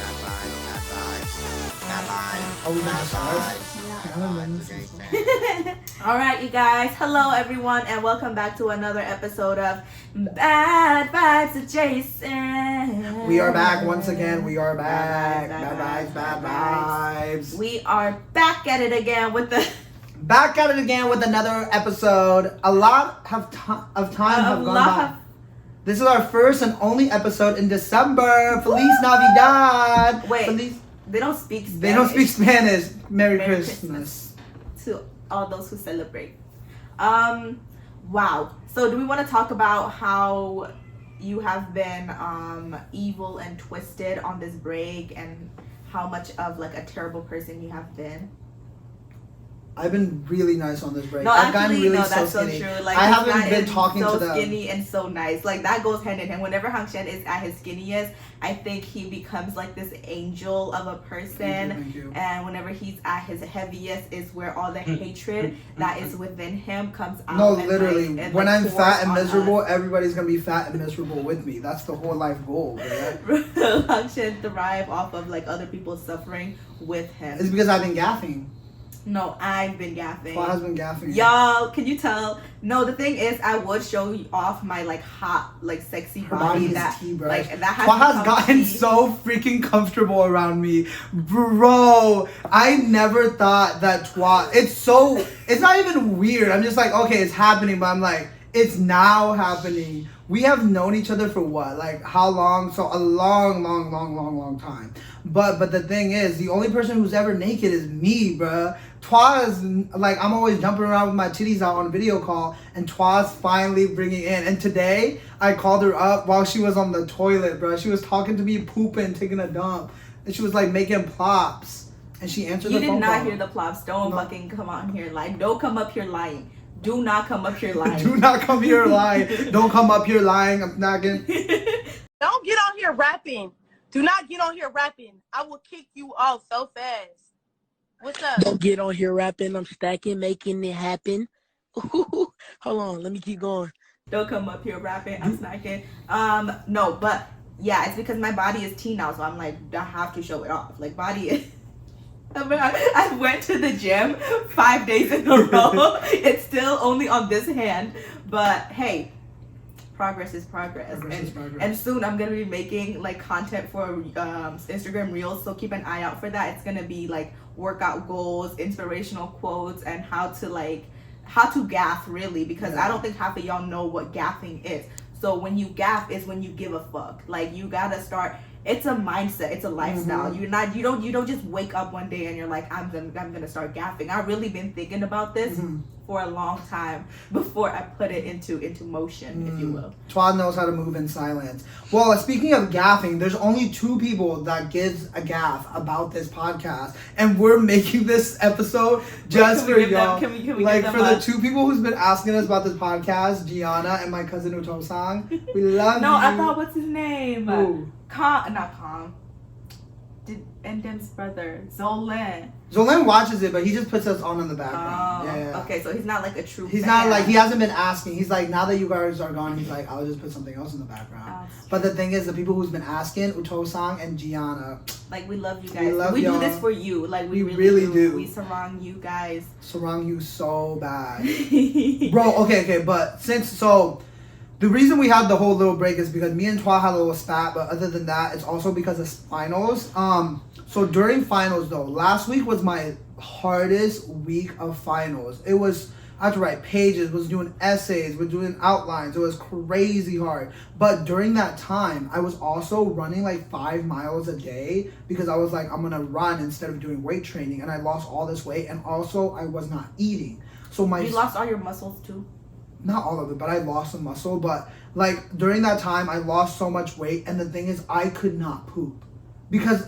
Are we gonna start? All right, you guys. Hello, everyone, and welcome back to another episode of Bad Vibes Adjacent. We are back once again. We are back. Bad vibes. We are back at it again with the. Back at it again with another episode. A lot of time have gone by. This is our first and only episode in December. Feliz Navidad. Wait. They don't speak Spanish. They don't speak Spanish. Merry Christmas. To all those who celebrate. Wow. So do we want to talk about how you have been evil and twisted on this break and how much of like a terrible person you have been? I've been really nice on this break. No, I've actually, gotten really no, that's so skinny. true. Like, I haven't been talking so to them. Skinny and so nice. Like that goes hand in hand. Whenever Hang Shen is at his skinniest, I think he becomes like this angel of a person. Thank you. And whenever he's at his heaviest, is where all the hatred that is within him comes out. No, and literally. like, and when like I'm fat and pours on miserable, us. everybody's gonna be fat and miserable with me. That's the whole life goal, right? Hang Shen thrive off of like other people's suffering with him. It's because I've been gaffing. No, I've been gaffing. Paul has been gaffing. Y'all, can you tell? No, the thing is, I would show you off my like hot, like sexy Her body. is That tea, bro. like that has Paul has become gotten tea. so freaking comfortable around me, bro. I never thought that it's not even weird. I'm just like, okay, it's happening, but I'm like, it's now happening. We have known each other for what? Like how long? So a long time. But the thing is, the only person who's ever naked is me, bruh. Twa's like, I'm always jumping around with my titties out on video call, and Twa's finally bringing in. And today, I called her up while she was on the toilet, bruh. She was talking to me, pooping, taking a dump, and she was like making plops. And she answered the phone call. You did not hear the plops. Don't fucking come out here lying. Don't come up here lying. Do not come up here lying. Do not come here lying. Don't come up here lying. I'm not gonna. Don't get on here rapping. Do not get on here rapping. I will kick you off so fast. What's up? Don't get on here rapping. I'm stacking, making it happen. Hold on, let me keep going. Don't come up here rapping. I'm snacking. No, but yeah, it's because my body is tea now, so I'm like, I have to show it off. Like body is. I went to the gym 5 days in a row. It's still only on this hand, but hey, progress is progress. And soon I'm gonna be making like content for Instagram Reels, so keep an eye out for that. It's gonna be like workout goals, inspirational quotes, and how to gaff really, because I don't think half of y'all know what gaffing is. So when you gaff is when you give a fuck. Like you gotta start. It's a mindset. It's a lifestyle. Mm-hmm. You don't just wake up one day and you're like, I'm gonna start gaffing. I've really been thinking about this for a long time before I put it into motion, if you will. Twa knows how to move in silence. Well, speaking of gaffing, there's only 2 people that gives a gaff about this podcast, and we're making this episode just for y'all. Can we like give for them the 2 people who's been asking us about this podcast, Gianna and my cousin Utosang. We love you. No, I thought, what's his name? Who? Not Calm. Endem's brother, Zolan. Zolan watches it, but he just puts us on in the background. Yeah. Okay, so he's not like a true He's fan. not like, he hasn't been asking. He's like, now that you guys are gone, he's like, I'll just put something else in the background. But the thing is, the people who's been asking, Utosang and Gianna. Like, we love you guys. We do this for you. Like, we really do. We surround you guys. Surround you so bad. Bro, okay, but the reason we had the whole little break is because me and Twa had a little spat, but other than that, it's also because of finals. So during finals though, last week was my hardest week of finals. It was, I had to write pages, was doing essays, was doing outlines. It was crazy hard. But during that time, I was also running like 5 miles a day because I was like, I'm gonna run instead of doing weight training, and I lost all this weight, and also I was not eating. So you lost all your muscles too? Not all of it, but I lost some muscle. But like during that time, I lost so much weight, and the thing is, I could not poop because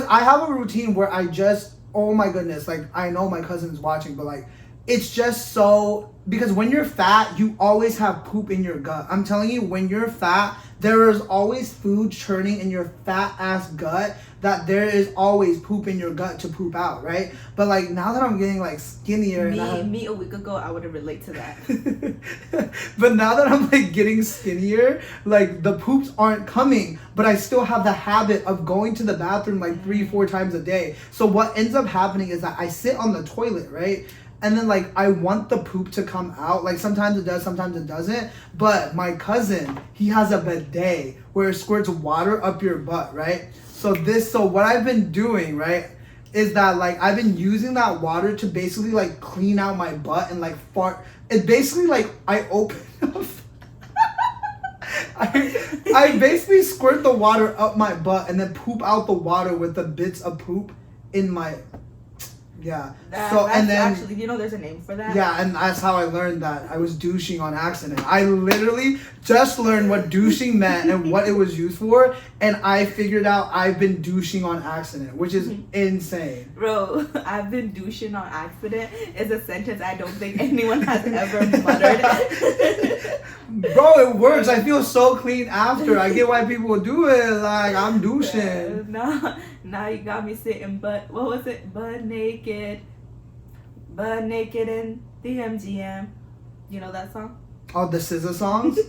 I have a routine where I just, oh my goodness, like I know my cousin's watching, but like it's just so because when you're fat, you always have poop in your gut. I'm telling you, when you're fat, there is always food churning in your fat ass gut, that there is always poop in your gut to poop out, right? But like now that I'm getting like skinnier, Me a week ago, I would have relate to that. but now that I'm like getting skinnier, like the poops aren't coming, but I still have the habit of going to the bathroom like 3-4 times a day. So what ends up happening is that I sit on the toilet, right? And then like I want the poop to come out. Like sometimes it does, sometimes it doesn't. But my cousin, he has a bidet where it squirts water up your butt, right? So what I've been doing, right, is that like I've been using that water to basically like clean out my butt and like fart. It's basically like I open up. I basically squirt the water up my butt and then poop out the water with the bits of poop in my. Yeah. And then actually, you know, there's a name for that. Yeah, and that's how I learned that I was douching on accident. I literally just learned what douching meant and what it was used for, and I figured out I've been douching on accident, which is insane. Bro, I've been douching on accident is a sentence I don't think anyone has ever muttered. Bro, it works. I feel so clean after. I get why people do it. Like, I'm douching. Now you got me sitting what was it? Butt naked in the MGM. You know that song? Oh, the SZA songs?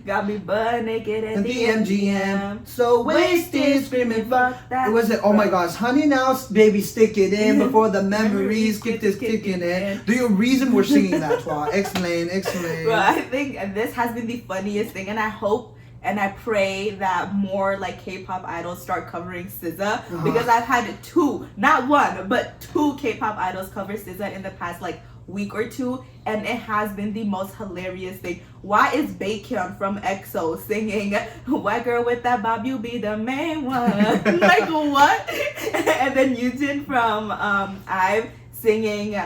Got me butt naked in the MGM. So wasted, screaming fuck that. Was it? Oh my gosh, honey now, baby, stick it in before the memories get this kicking in. The reason we're singing that, Twa. Explain. Well, I think this has been the funniest thing, and I hope and I pray that more like K-pop idols start covering SZA, because I've had not one, but 2 K-pop idols cover SZA in the past like week or 2, and it has been the most hilarious thing. Why is Baekhyun from EXO singing "White Girl with That Bob, You Be the Main One"? Like what? And then Yujin from IVE singing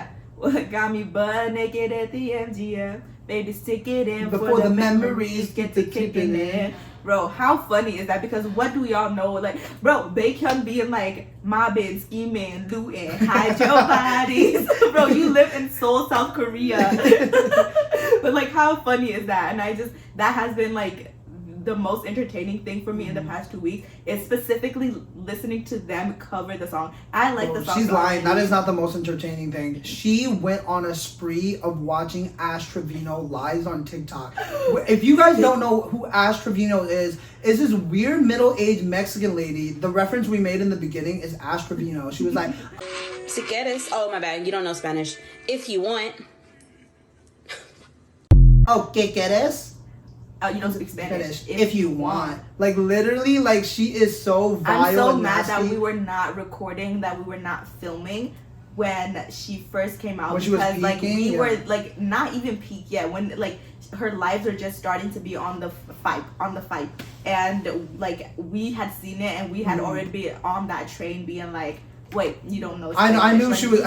"Got Me Butt Naked at the MGM." Baby, stick it in before the memories get to kicking in. Bro, how funny is that? Because what do y'all know? Like, bro, Baekhyun being like mobbing, scheming, looting, hide your bodies. Bro, you live in Seoul, South Korea. But like, how funny is that? And that has been like the most entertaining thing for me in the past 2 weeks, is specifically listening to them cover the song. I like the song. She's lying. That is not the most entertaining thing. She went on a spree of watching Ash Trevino lives on TikTok. If you guys don't know who Ash Trevino is this weird middle-aged Mexican lady. The reference we made in the beginning is Ash Trevino. She was like, Si quieres, oh my bad, you don't know Spanish. If you want. Oh, ¿qué quieres? You don't speak Spanish. If you want. Like, literally, like, she is so vile. I'm so and mad nasty. that we were not recording, that we were not filming when she first came out. When she was because, like, peaking, we were, like, not even peak yet. When, like, her lives are just starting to be on the fight. And, like, we had seen it, and we had already been on that train being like, wait, you don't know Spanish. I knew like, she was...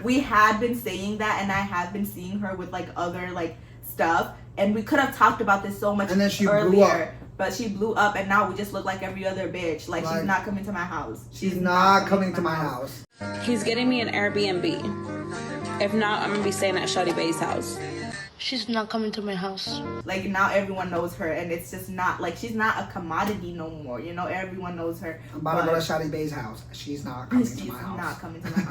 we had been saying that, and I have been seeing her with, like, other, like, stuff. And we could have talked about this so much and then she earlier, blew up. but she blew up, and now we just look like every other bitch. Like, she's not coming to my house. She's not coming to my house. He's getting me an Airbnb. If not, I'm gonna be staying at Shawty Bay's house. She's not coming to my house. Like, now everyone knows her, and it's just not, like, she's not a commodity no more, you know? Everyone knows her. I'm about to go to Shawty Bay's house. She's not coming to my house. She's not coming to my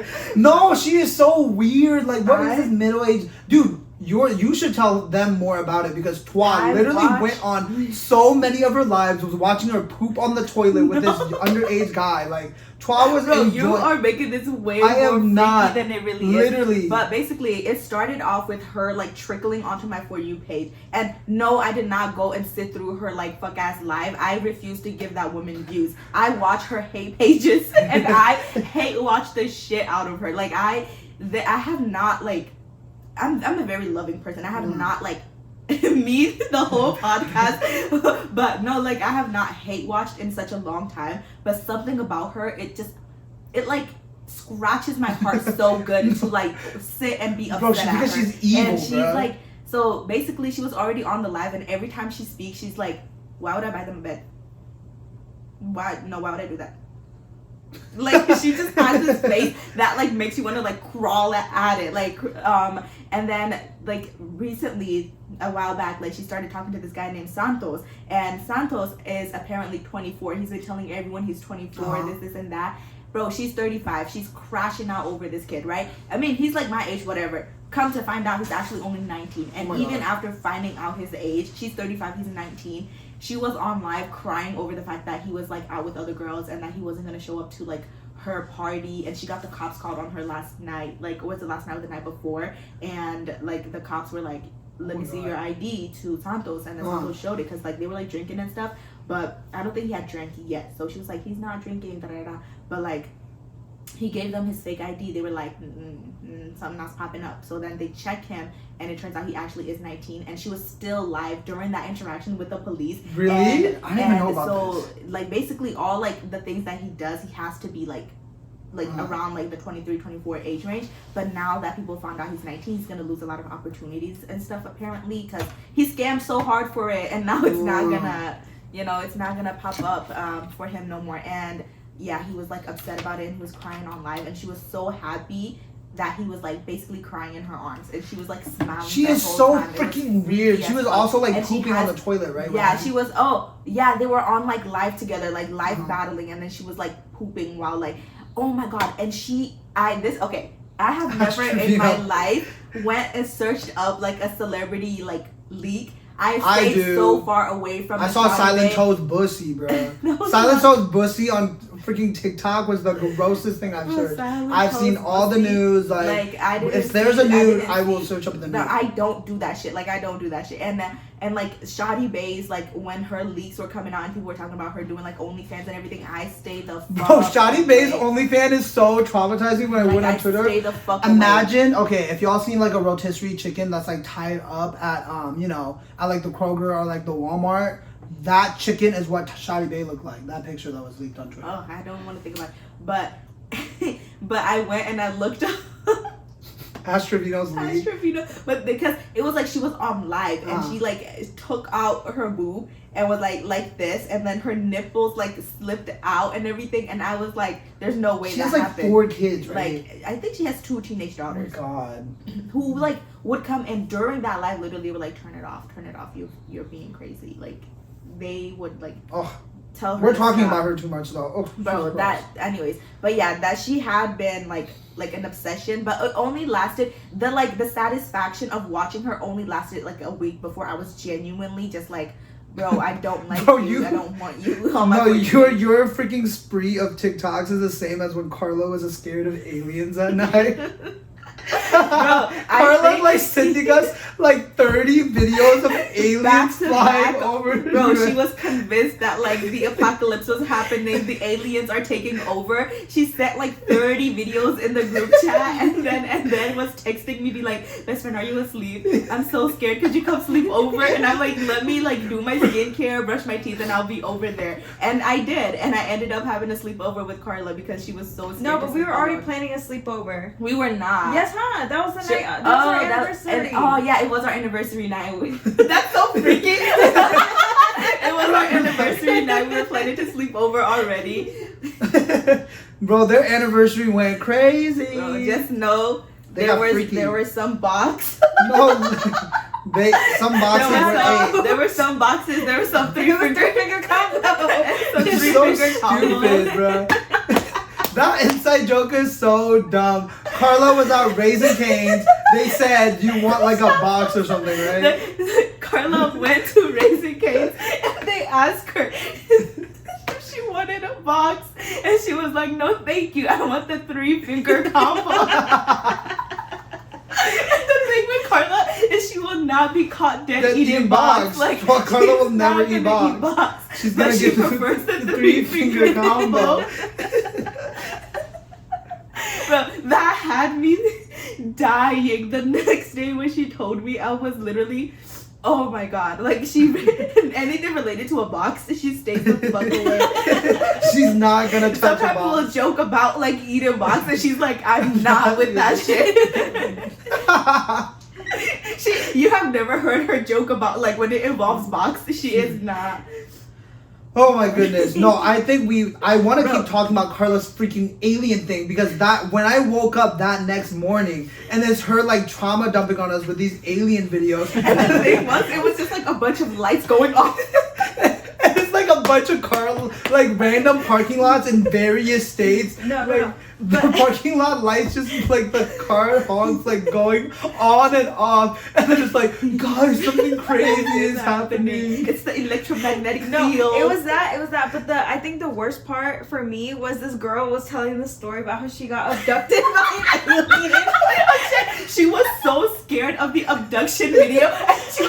house. No, she is so weird. Like, what is this middle-aged... Dude, you should tell them more about it, because Twa literally went on so many of her lives, was watching her poop on the toilet with this underage guy. Like, Twa was you are making this way more freaky than it really is. Literally. But basically, it started off with her, like, trickling onto my For You page. And no, I did not go and sit through her, like, fuck-ass live. I refuse to give that woman views. I watch her hate pages, and I hate watch the shit out of her. Like, I have not, like... I'm a very loving person. I have not, like, me the whole podcast, but no, like, I have not hate watched in such a long time. But something about her, it like scratches my heart so good to like sit and be upset at her. Because she's evil, and she's like, so basically, she was already on the live, and every time she speaks, she's like, "Why would I buy them a bed? Why would I do that? Like she just has this face that like makes you want to like crawl at it. Like and then like recently, a while back, like she started talking to this guy named Santos, and Santos is apparently 24. He's been telling everyone he's 24, this and that. Bro, she's 35. She's crashing out over this kid, right? I mean, he's like my age, whatever. Come to find out, he's actually only 19. And even after finding out his age, she's 35, he's 19. She was on live crying over the fact that he was like out with other girls and that he wasn't gonna show up to like her party. And she got the cops called on her last night. Like, was it last night or the night before? And like the cops were like, let me see your ID to Santos, and then Santos showed it because like they were like drinking and stuff. But I don't think he had drank yet. So she was like, he's not drinking, da da da. But like, he gave them his fake ID. They were like, something else popping up. So then they check him, and it turns out he actually is 19. And she was still live during that interaction with the police. Really? I didn't even know about this. So like basically all like the things that he does, he has to be like around like the 23, 24 age range. But now that people found out he's 19, he's gonna lose a lot of opportunities and stuff apparently, because he scammed so hard for it, and now it's not gonna, you know, it's not gonna pop up for him no more. And yeah, he was like upset about it, and he was crying on live, and she was so happy that he was like basically crying in her arms, and she was like smiling. She is so freaking weird. She was also like pooping on the toilet, right? Yeah, she was. Oh yeah, they were on like live together, like live battling, and then she was like pooping while like, oh my god. And I have never in my life went and searched up like a celebrity like leak. I stayed so far away from. I saw Silent Toad's bussy, bro. Silent Toad's bussy on freaking TikTok was the grossest thing I've searched. I've seen all the news. Like if there's a nude, I will search up the nude. No, I don't do that shit. Like I don't do that shit. And like Shadi Bae's, like when her leaks were coming out and people were talking about her doing like OnlyFans and everything, I stayed the fuck. Bro, Shadi Bae's OnlyFans is so traumatizing. When I went on Twitter, stayed the fuck imagine okay, if y'all seen like a rotisserie chicken that's like tied up at you know, at like the Kroger or like the Walmart. That chicken is what Shadi Bae looked like. That picture that was leaked on Twitter. Oh, I don't want to think about it. But I went and I looked up Astrovino's leak. Astrovino, but because it was like she was on live and she like took out her boob and was like this, and then her nipples like slipped out and everything, and I was like, there's no way she that has like happened. 4 kids, right? Like I think she has 2 teenage daughters. Oh my god. Who like would come and during that live literally were like, turn it off, you're being crazy. Like they would like tell her. We're talking about her too much though. Oh, bro, that anyways. But yeah, that she had been like an obsession, but it only lasted the satisfaction of watching her only lasted like a week before I was genuinely just like, bro, I don't like you. I don't want you. No, your freaking spree of TikToks is the same as when Carla was scared of aliens at night. Bro, Carla like sending us like 30 videos of aliens flying over. Bro, she was convinced that like the apocalypse was happening, the aliens are taking over. She sent like 30 videos in the group chat and then was texting me, be like, best friend, are you asleep? I'm so scared, could you come sleep over? And I'm like, let me like do my skincare, brush my teeth, and I'll be over there. And I did, and I ended up having a sleepover with Carla because she was so scared. No, but we were already planning a sleepover. We were not. Yes, huh? That was the night. That was our anniversary. Yeah, it was our anniversary night. That's so freaky. It was our anniversary night. We were planning to sleep over already. Bro, their anniversary went crazy. Bro, just know there were some boxes. No, some boxes were 8. There were some boxes. There were some 3-finger combo. It's so stupid, bro. That inside joke is so dumb. Carla was out raising canes. They said, you want like a box or something, right? Carla went to Raising Cane's and they asked her if she wanted a box. And she was like, no, thank you. I want the 3-finger combo. And the thing with Carla is she will not be caught dead eating box. Like, well, Carla will never eat box. She's gonna get the 3-finger combo. Bro, that had me dying. The next day when she told me, I was literally, oh my god. Like, anything related to a box, she stays the fuck away. She's not gonna touch Sometimes a box. we'll joke about, like, eating box, and she's like, I'm not with that shit. You have never heard her joke about, like, when it involves box, she is not. Oh my goodness. No, I think I want to keep talking about Carla's freaking alien thing because that when I woke up that next morning and it's her like trauma dumping on us with these alien videos. And the thing was, it was just like a bunch of lights going off. And it's like a bunch of like random parking lots in various states. No. The parking lot lights just like the car honks like going on and off, and then it's like, guys, something crazy is happening. It's the electromagnetic No, field. it was that. But I think the worst part for me was this girl was telling the story about how she got abducted by an alien. She was so scared of the abduction video. And she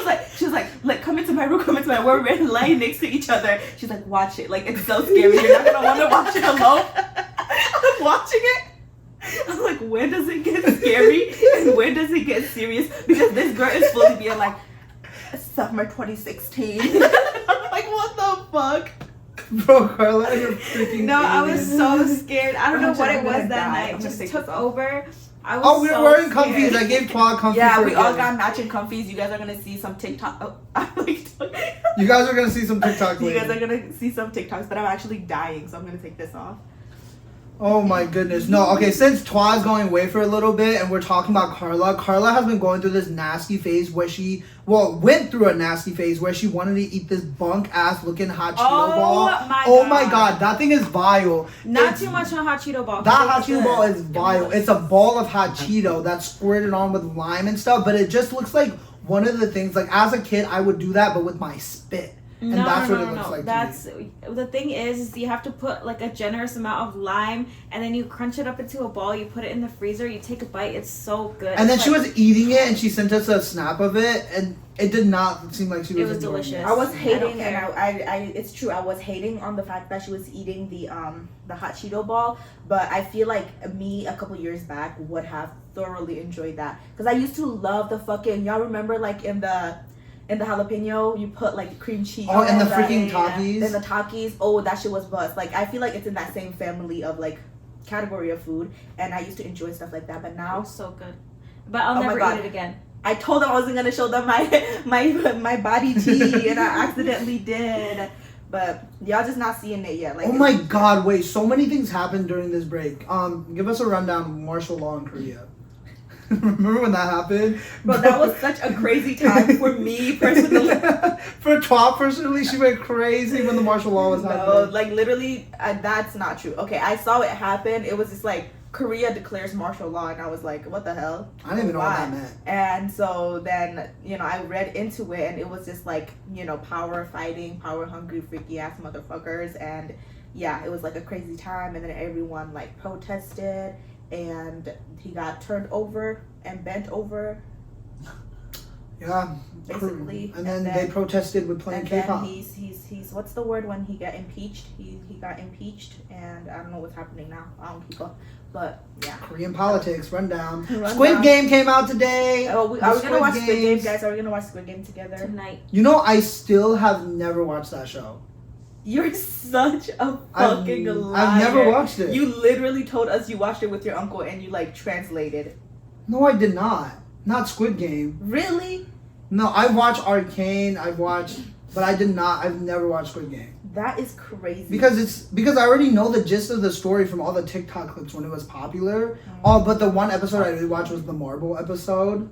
was like, come into my room, we're lying next to each other. She's like, watch it. Like, it's so scary. You're not gonna want to watch it alone. I'm watching it. I'm like, when does it get scary and when does it get serious? Because this girl is fully being like, summer 2016. I'm like, what the fuck? Bro, Carla, you're freaking No, I was alien. so scared. I don't know what it was gonna that die. night. I'm It gonna just take took this off. over. I was Oh, we were so wearing scared. comfies. I gave Twa comfies. Yeah, for we a all gift. got matching comfies. You guys are gonna see some TikTok. You guys are gonna see some TikTok You later. guys are gonna see some TikToks, but I'm actually dying, so I'm gonna take this off. Oh my goodness. No, okay, since Twa's going away for a little bit and we're talking about Carla, Carla has been going through this nasty phase where went through a nasty phase where she wanted to eat this bunk ass looking hot Cheeto ball. Oh my god, that thing is vile. Not It's- too much on hot Cheeto ball. That It hot was Cheeto good. ball is vile. It's a ball of hot Cheeto that's squirted on with lime and stuff, but it just looks like one of the things, like as a kid, I would do that, but with my spit. And that's what it looks like That's to me. the thing is you have to put like a generous amount of lime, and then you crunch it up into a ball. You put it in the freezer. You take a bite. It's so good. And then It's she like- was eating it, and she sent us a snap of it, and it did not seem like she was. It was enjoying delicious. I was I don't hating, care. and I it's true. I was hating on the fact that she was eating the hot Cheeto ball, but I feel like me a couple years back would have thoroughly enjoyed that because I used to love the fucking. Y'all remember like in the jalapeno, you put like cream cheese. Oh, and the on freaking that. Takis. And the Takis. Oh, that shit was bust. Like I feel like it's in that same family of like category of food, and I used to enjoy stuff like that. But It now was so good. But I'll Oh my never God. eat it again. I told them I wasn't gonna show them my body tea, and I accidentally did. But y'all just not seeing it yet. Like Oh my god, wait, so many things happened during this break. Give us a rundown of martial law in Korea. Remember when that happened? But that was such a crazy time for me personally. For Twa personally, she went crazy when the martial law was No, happening. like literally, that's not true. Okay, I saw it happen. It was just like Korea declares martial law, and I was like, what the hell? I didn't even know what that Why? meant. And so then, I read into it, and it was just like, power fighting, power hungry, freaky ass motherfuckers. And yeah, it was like a crazy time. And then everyone like protested, and he got turned over and bent over. Yeah, Basically. and then they protested with playing And then K-pop. he's what's the word when he got impeached? He got impeached, and I don't know what's happening now. I don't keep up, but yeah. Korean politics rundown. Rundown. Squid Game came out today. Oh, are we gonna watch Squid Game, Games. guys? Are we gonna watch Squid Game together? Tonight. You know, I still have never watched that show. You're such a I've- fucking liar. I've never watched it. You literally told us you watched it with your uncle, and you like translated. No, I did not. Not Squid Game. Really? No, I watched Arcane. But I did not. I've never watched Squid Game That is crazy. because I already know the gist of the story from all the TikTok clips when it was popular. Oh, but the one episode I really watched was the Marble episode.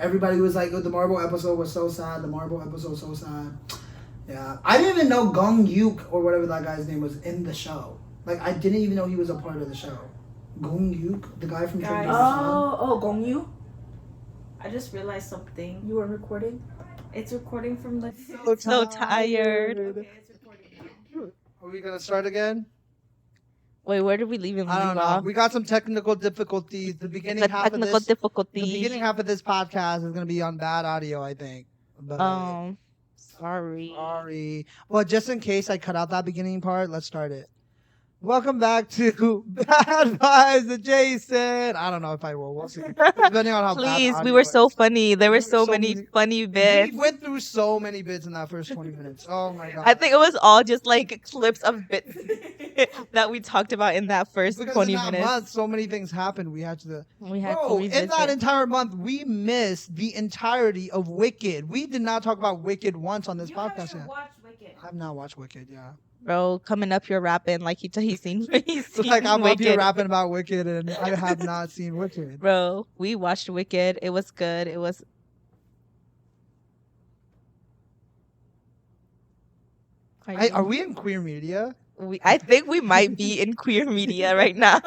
Everybody was like, oh, the Marble episode was so sad. The Marble episode was so sad. Yeah, I didn't even know Gong Yuk or whatever that guy's name was in the show. Like, I didn't even know he was a part of the show. Gong Yuk, the guy from Train to Busan. Oh, Gongyu, I just realized something. you were recording. It's recording from the. So tired. Okay, it's recording now. Are we gonna start again? Wait, where did we leave him? I don't know. We got some technical difficulties. The beginning half of Technical this. difficulty. The beginning half of this podcast is gonna be on bad audio, I think. But Sorry. sorry. Well, just in case I cut out that beginning part, let's start it. Welcome back to Bad Vibes with Jason. I don't know if I will. We'll see. Depending on how bad Please, the we audio were is. so funny. There were were so so many many- funny We bits. went through so many bits in that first 20 minutes. Oh my god. I think it was all just like clips of bits that we talked about in that first because 20 in that minutes. month, so many things happened. We had to. We had Bro, to in revisit. that entire month, we missed the entirety of Wicked. We did not talk about Wicked once on this You podcast haven't yet. watched Wicked. I've not watched Wicked. Yeah. Bro, coming up here rapping like he's seen Like I'm up here Wicked. rapping about Wicked, and I have not seen Wicked. Bro, we watched Wicked. It was good. It was. Are we in queer media? I think we might be in queer media right now.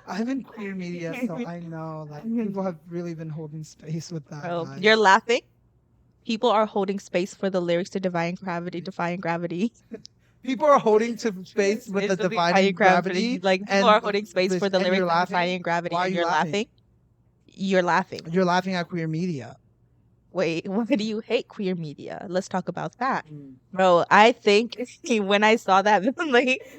I'm in queer media, so I know like people have really been holding space with that. Bro, guys. you're laughing. People are holding space for the lyrics to Defying Gravity. People are holding to space with the Defying Gravity. Like people are holding space for the and lyrics you're to laughing? Defying Gravity, Why are and you you're laughing. You're laughing. You're laughing at queer media. Wait, why do you hate queer media? Let's talk about that. Bro, I think when I saw that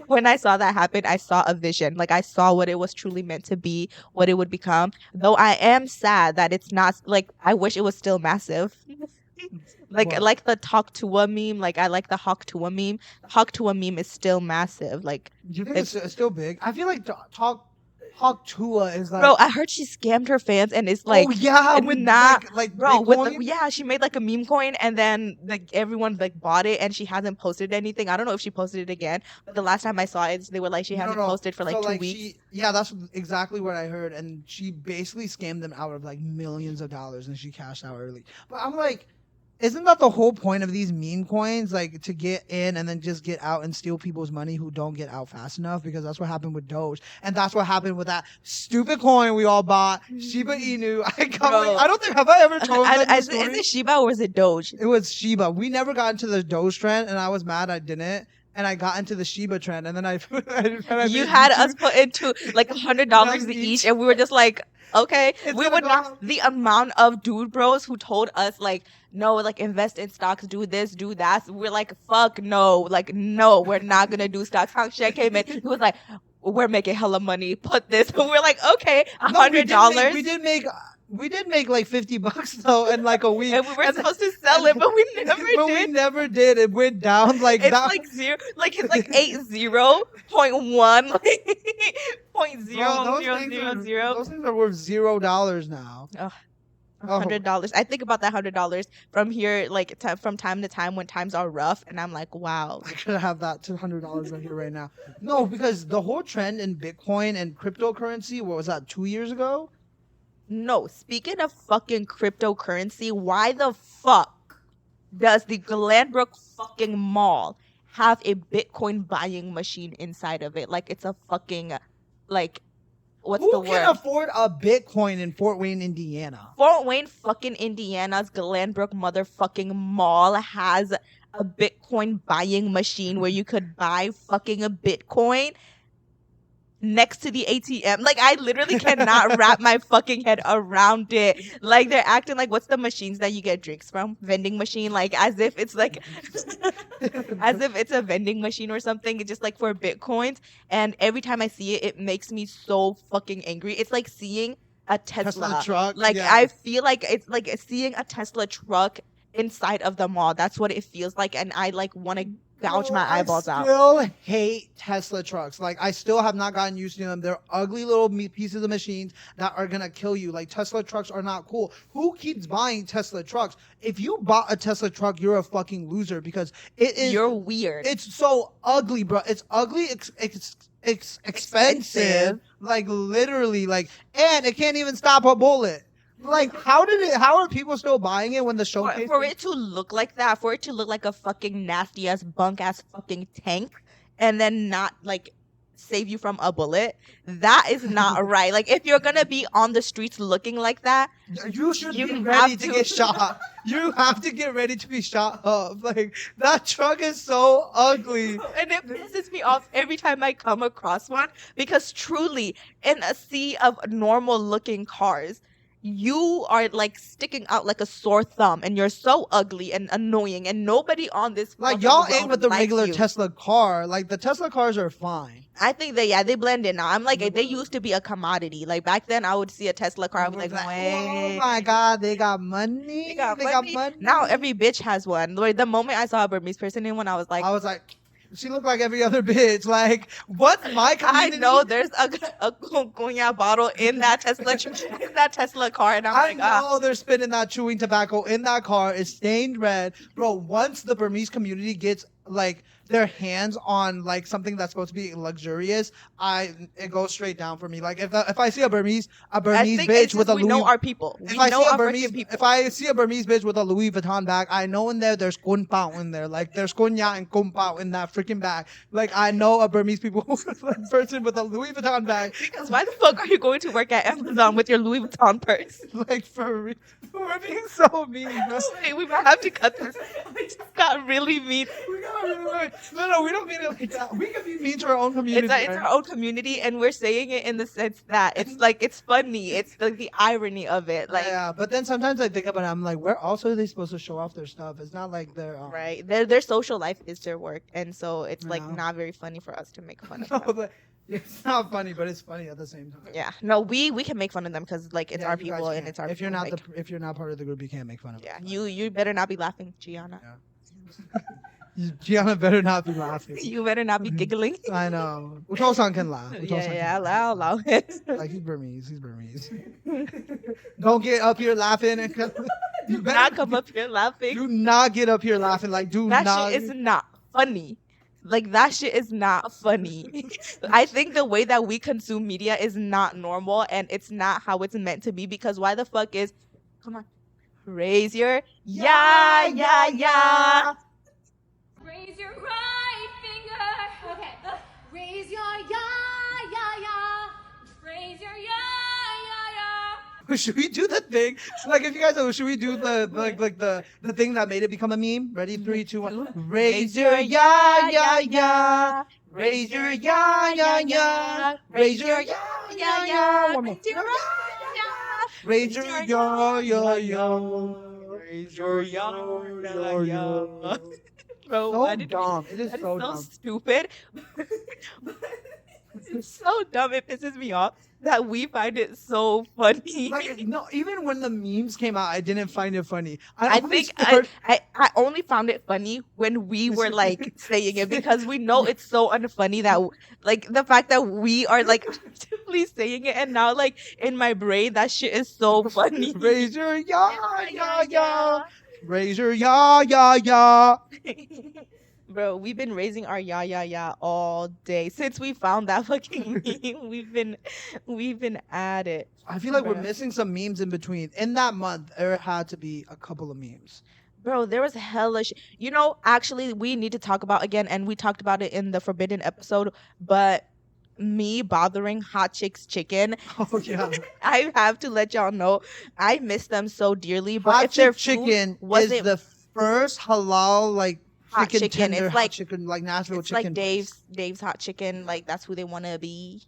when I saw that happen, I saw a vision. Like I saw what it was truly meant to be, what it would become. Though I am sad that it's not like I wish it was still massive. Like the Talk to a meme. Like I like the Hawk to a meme. The Hawk to a meme is still massive. Like Do you think it's still big? I feel like Talk Tua is like. bro, I heard she scammed her fans and it's like oh yeah, and with not like bro Bitcoin? yeah, she made like a meme coin and then like everyone like bought it and she hasn't posted anything. I don't know if she posted it again, but the last time I saw it, they were like she hasn't posted for like so, 2 weeks. Yeah, that's exactly what I heard, and she basically scammed them out of like millions of dollars, and she cashed out early. But I'm like, isn't that the whole point of these meme coins? Like to get in and then just get out and steal people's money who don't get out fast enough? Because that's what happened with Doge, and that's what happened with that stupid coin we all bought, Shiba Inu. I don't think have I ever told them the story? Is it Shiba or is it Doge? It was Shiba. We never got into the Doge trend, and I was mad I didn't. And I got into the Shiba trend, and then You had us put into like $100 each, and we were just like, okay. We would not. The amount of dude bros who told us like, no, like invest in stocks, do this, do that. We're like, fuck no, like no, we're not gonna do stocks. Hang Shek came in, he was like, we're making hella money. Put this, and we're like, okay, $100. We did make like $50 though in like a week. And we were supposed to sell it, but we never did. We never did. It went down like it's that. like zero, like it's like 80.1, like point zero zero zero zero. Those things are worth $0 now. $100. I think about that $100 from here, like from time to time when times are rough, and I'm like, wow, I could have that $200 right here right now. No, because the whole trend in Bitcoin and cryptocurrency, what was that, 2 years ago? No, speaking of fucking cryptocurrency, why the fuck does the Glenbrook fucking mall have a Bitcoin buying machine inside of it? Like it's a fucking, like, what's the word? Who can afford a Bitcoin in Fort Wayne, Indiana? Fort Wayne fucking Indiana's Glenbrook motherfucking mall has a Bitcoin buying machine where you could buy fucking a Bitcoin next to the ATM. Like I literally cannot wrap my fucking head around it. Like they're acting like, what's the machines that you get drinks from? Vending machine, like as if it's like as if it's a vending machine or something. It's just like for Bitcoins. And every time I see it, it makes me so fucking angry. It's like seeing a Tesla truck. Like yeah. I feel like it's like seeing a Tesla truck inside of the mall. That's what it feels like, and I like want to gouge my eyeballs out. I still hate Tesla trucks. Like, I still have not gotten used to them. They're ugly little pieces of machines that are gonna kill you. Like, Tesla trucks are not cool. Who keeps buying Tesla trucks? If you bought a Tesla truck, you're a fucking loser because it is. You're weird. It's so ugly, bro. It's ugly. It's expensive. Like, literally. Like, and it can't even stop a bullet. Like, how are people still buying it when the showcase? For it to look like that, for it to look like a fucking nasty ass bunk ass fucking tank, and then not like save you from a bullet, that is not right. Like, if you're gonna be on the streets looking like that, you should be ready to get shot. You have to get ready to be shot up. Like, that truck is so ugly. And it pisses me off every time I come across one, because truly, in a sea of normal looking cars, you are like sticking out like a sore thumb, and you're so ugly and annoying, and nobody on this like y'all ain't road with the likes regular you. Tesla car. Like, the Tesla cars are fine. I think they blend in now. I'm like, they used to be a commodity. Like back then, I would see a Tesla car, I was like, oh wait, my god, they got money. they got money. Now every bitch has one. Like, the moment I saw a Burmese person in one, I was like, she looked like every other bitch. Like, what's my community? I know there's a cognac bottle in that Tesla car, and I know they're spitting that chewing tobacco in that car. It's stained red, bro. Once the Burmese community gets like their hands on like something that's supposed to be luxurious, it goes straight down for me. Like if I see a Burmese I think bitch it's with just a we know Louis our people. We know our freaking people. if I see a Burmese bitch with a Louis Vuitton bag, I know in there's kun pao in there. Like there's kunya and kun pao in that freaking bag. Like I know a Burmese people person with a Louis Vuitton bag. Because why the fuck are you going to work at Amazon with your Louis Vuitton purse? Like for real. We're being so mean, bro. Wait, we might have to cut this. We just got really mean. We got really no, we don't mean it like that. We can be mean to our own community. It's our own community, and we're saying it in the sense that it's like it's funny. It's like the irony of it. Like yeah, but then sometimes I think about it. I'm like, where else are they supposed to show off their stuff? It's not like they're right. Their social life is their work, and so it's like No. not very funny for us to make fun of No, them. but it's not funny, but it's funny at the same time. Yeah, no, we can make fun of them because like it's Yeah, our you guys people and can't. it's our. If you're people, not like, if you're not part of the group, you can't make fun of. yeah, them. you better not be laughing, Gianna. Gianna better not be laughing. You better not be giggling. I know. Utosan can laugh. Yeah, I'll allow it. Like he's Burmese. He's Burmese. Don't get up here laughing. And you Do better not come up here laughing. Do not get up here laughing. Like do That not. shit is not funny. Like that shit is not funny. I think the way that we consume media is not normal and it's not how it's meant to be because why the fuck is come on. Raise your yeah. Raise your right finger. Okay. Raise your ya. Raise your ya. Should we do the thing? Like if you guys know, should we do the the thing that made it become a meme? Ready? 3, 2, 1. Raise your ya. Raise your ya. Raise your ya. One more. Raise your ya. Raise your ya. Bro, So why did dumb. It is that is so so dumb. stupid. It's so dumb. It pisses me off that we find it so funny. Like no, even when the memes came out, I didn't find it funny. I always think thought- I only found it funny when we were like saying it because we know it's so unfunny that like the fact that we are like actively saying it and now like in my brain that shit is so funny. Raise your ya. Raise your ya. Bro, we've been raising our ya all day since we found that fucking meme. We've been at it. I feel like we're Bruh. missing some memes in between. In that month, there had to be a couple of memes. Bro, there was hella you know, actually, we need to talk about again, and we talked about it in the Forbidden episode, but me bothering Hot Chicks Chicken. Oh yeah, I have to let y'all know, I miss them so dearly. But hot if their chick food chicken is wasn't the first halal like hot chicken chicken, tender it's hot like chicken like Nashville it's chicken. like Dave's Hot Chicken, like that's who they want to be.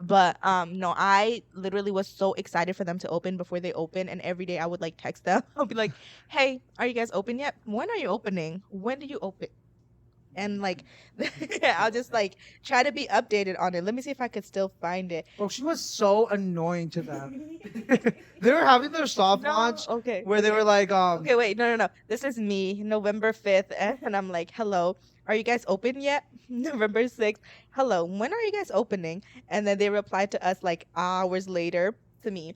But no, I literally was so excited for them to open before they open, and every day I would like text them. I'll be like, "Hey, are you guys open yet? When are you opening? When do you open?" And like, I'll just like try to be updated on it. Let me see if I could still find it. Bro, she was so annoying to them. They were having their soft launch Okay. where they were like, Okay, wait, no. This is me, November 5th, and I'm like, hello, are you guys open yet? November 6th, hello, when are you guys opening? And then they replied to us like hours later to me,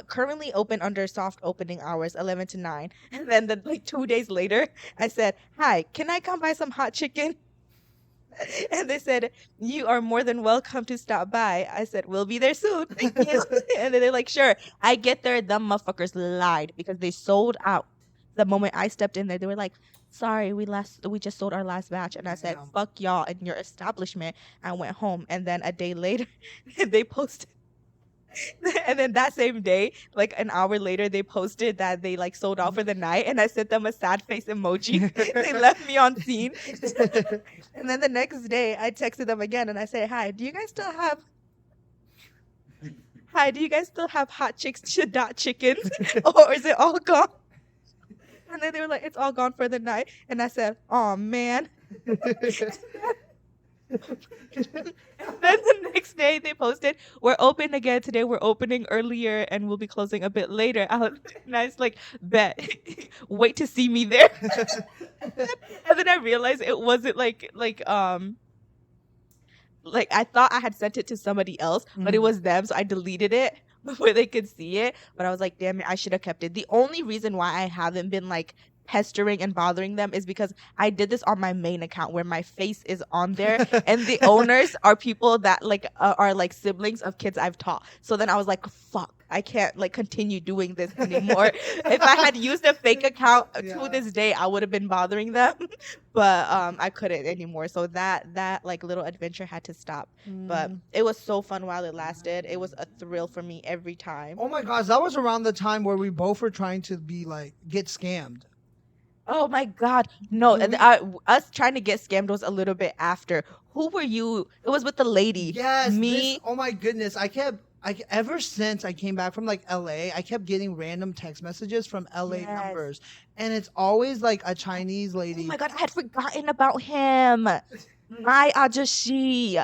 currently open under soft opening hours, 11 to 9. And then like 2 days later, I said, hi, can I come buy some hot chicken? And they said, you are more than welcome to stop by. I said, we'll be there soon. Thank you. And then they're like, sure. I get there. Them motherfuckers lied because they sold out. The moment I stepped in there, they were like, sorry, we just sold our last batch. And I said, Damn. fuck y'all and your establishment. I went home. And then a day later, they posted. And then that same day, like an hour later, they posted that they like sold out for the night, and I sent them a sad face emoji. They left me on scene. And then the next day, I texted them again, and I said, "Hi, do you guys still have hot chicks dot chickens, or is it all gone?" And then they were like, "It's all gone for the night," and I said, "Oh man." And then the next day they posted, we're open again today. We're opening earlier and we'll be closing a bit later. And I was like, bet. Wait to see me there. And then I realized it wasn't like I thought I had sent it to somebody else, but it was them, so I deleted it before they could see it. But I was like, damn it, I should have kept it. The only reason why I haven't been like pestering and bothering them is because I did this on my main account where my face is on there, and the owners are people that like are like siblings of kids I've taught. So then I was like, fuck, I can't like continue doing this anymore. If I had used a fake account to this day, I would have been bothering them, but I couldn't anymore. So that like little adventure had to stop. But it was so fun while it lasted. It was a thrill for me every time. Oh my gosh, that was around the time where we both were trying to be like get scammed. Oh my God. No, us trying to get scammed was a little bit after. Who were you? It was with the lady. Yes, Me. oh my goodness, ever since I came back from like LA, I kept getting random text messages from LA numbers, and it's always like a Chinese lady. Oh my God, I had forgotten about him. My Ajashi.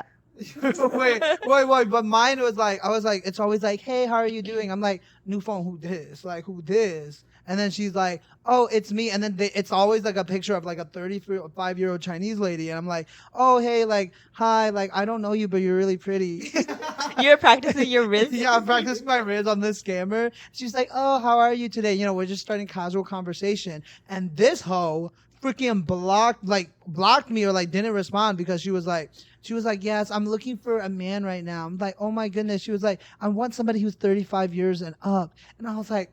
wait, but mine was like, I was like, it's always like, hey, how are you doing? I'm like, new phone, who this? Like, who this? And then she's like, oh, it's me. And then it's always like a picture of like a 35-year-old Chinese lady. And I'm like, oh, hey, like, hi, like, I don't know you, but you're really pretty. You're practicing your riz? Yeah, I'm practicing my riz on this scammer. She's like, oh, how are you today? You know, we're just starting casual conversation. And this hoe freaking blocked me or like didn't respond because she was like, yes, I'm looking for a man right now. I'm like, oh my goodness. She was like, I want somebody who's 35 years and up. And I was like,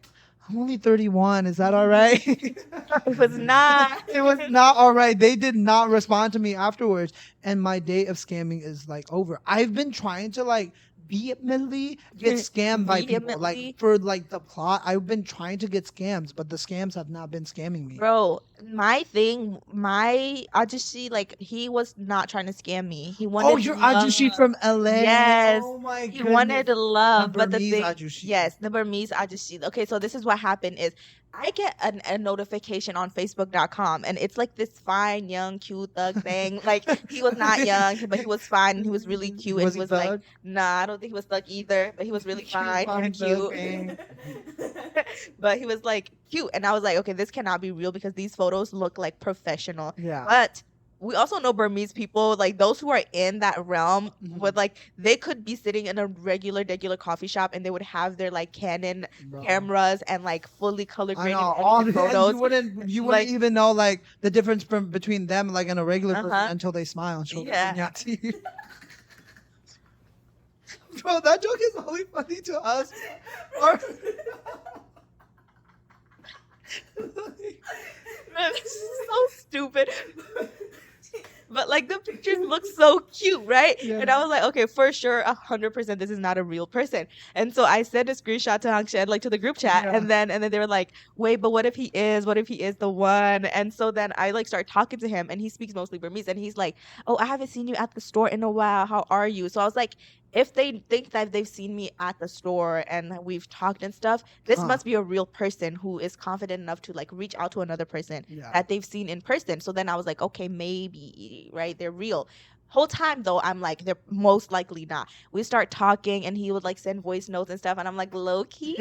I'm only 31. Is that all right? It was not. It was not all right. They did not respond to me afterwards. And my day of scamming is like over. I've been trying to like vehemently get scammed by people. Like for like the plot, I've been trying to get scams, but the scams have not been scamming me. Bro, my Ajushi, like, he was not trying to scam me. He wanted your Ajushi from LA. Yes. Oh my goodness. He wanted love, The but the Burmese thing, Ajushi. yes, the Burmese Ajushi. Okay, so this is what happened is I get a notification on Facebook.com, and it's like this fine, young, cute thug thing. Like, he was not young, but he was fine, and he was really cute. Was and he was he like, thug? nah, I don't think he was thug either, but he was really fine and cute. But he was like cute, and I was like, okay, this cannot be real because these photos look like professional. Yeah. But we also know Burmese people, like those who are in that realm, would like they could be sitting in a regular coffee shop, and they would have their like Canon cameras and like fully color I graded know all photos. You wouldn't Like- even know like the difference between them like and a regular person until they smile and show Yeah. their teeth. Bro, that joke is only funny to us. This is so stupid. But like the pictures look so cute, right? Yeah. And I was like, okay, for sure, 100%, this is not a real person. And so I sent a screenshot to Hangshan, like to the group chat, Yeah. and then they were like, wait, but what if he is? What if he is the one? And so then I like start talking to him, and he speaks mostly Burmese, and he's like, oh, I haven't seen you at the store in a while. How are you? So I was like, if they think that they've seen me at the store and we've talked and stuff, this must be a real person who is confident enough to like reach out to another person that they've seen in person. So then I was like, okay, maybe, right? They're real. Whole time though, I'm like, they're most likely not. We start talking, and he would like send voice notes and stuff, and I'm like, low key,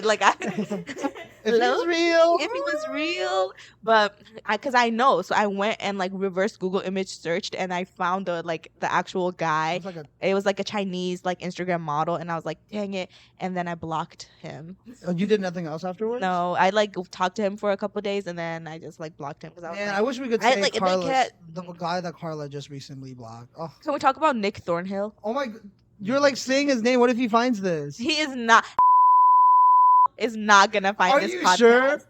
like If it's real. if he was real, but because I know, so I went and like reverse Google image searched, and I found the actual guy. It was like a Chinese like Instagram model, and I was like, dang it, and then I blocked him. Oh, you did nothing else afterwards? No, I like talked to him for a couple days, and then I just like blocked him because I was Man, like, I wish we could say like, if they Carla, can't- the guy that Carla just recently blocked. Oh, Can we talk about Nick Thornhill? oh my! You're like saying his name. What if he finds this? He is not gonna find Are this you podcast. sure?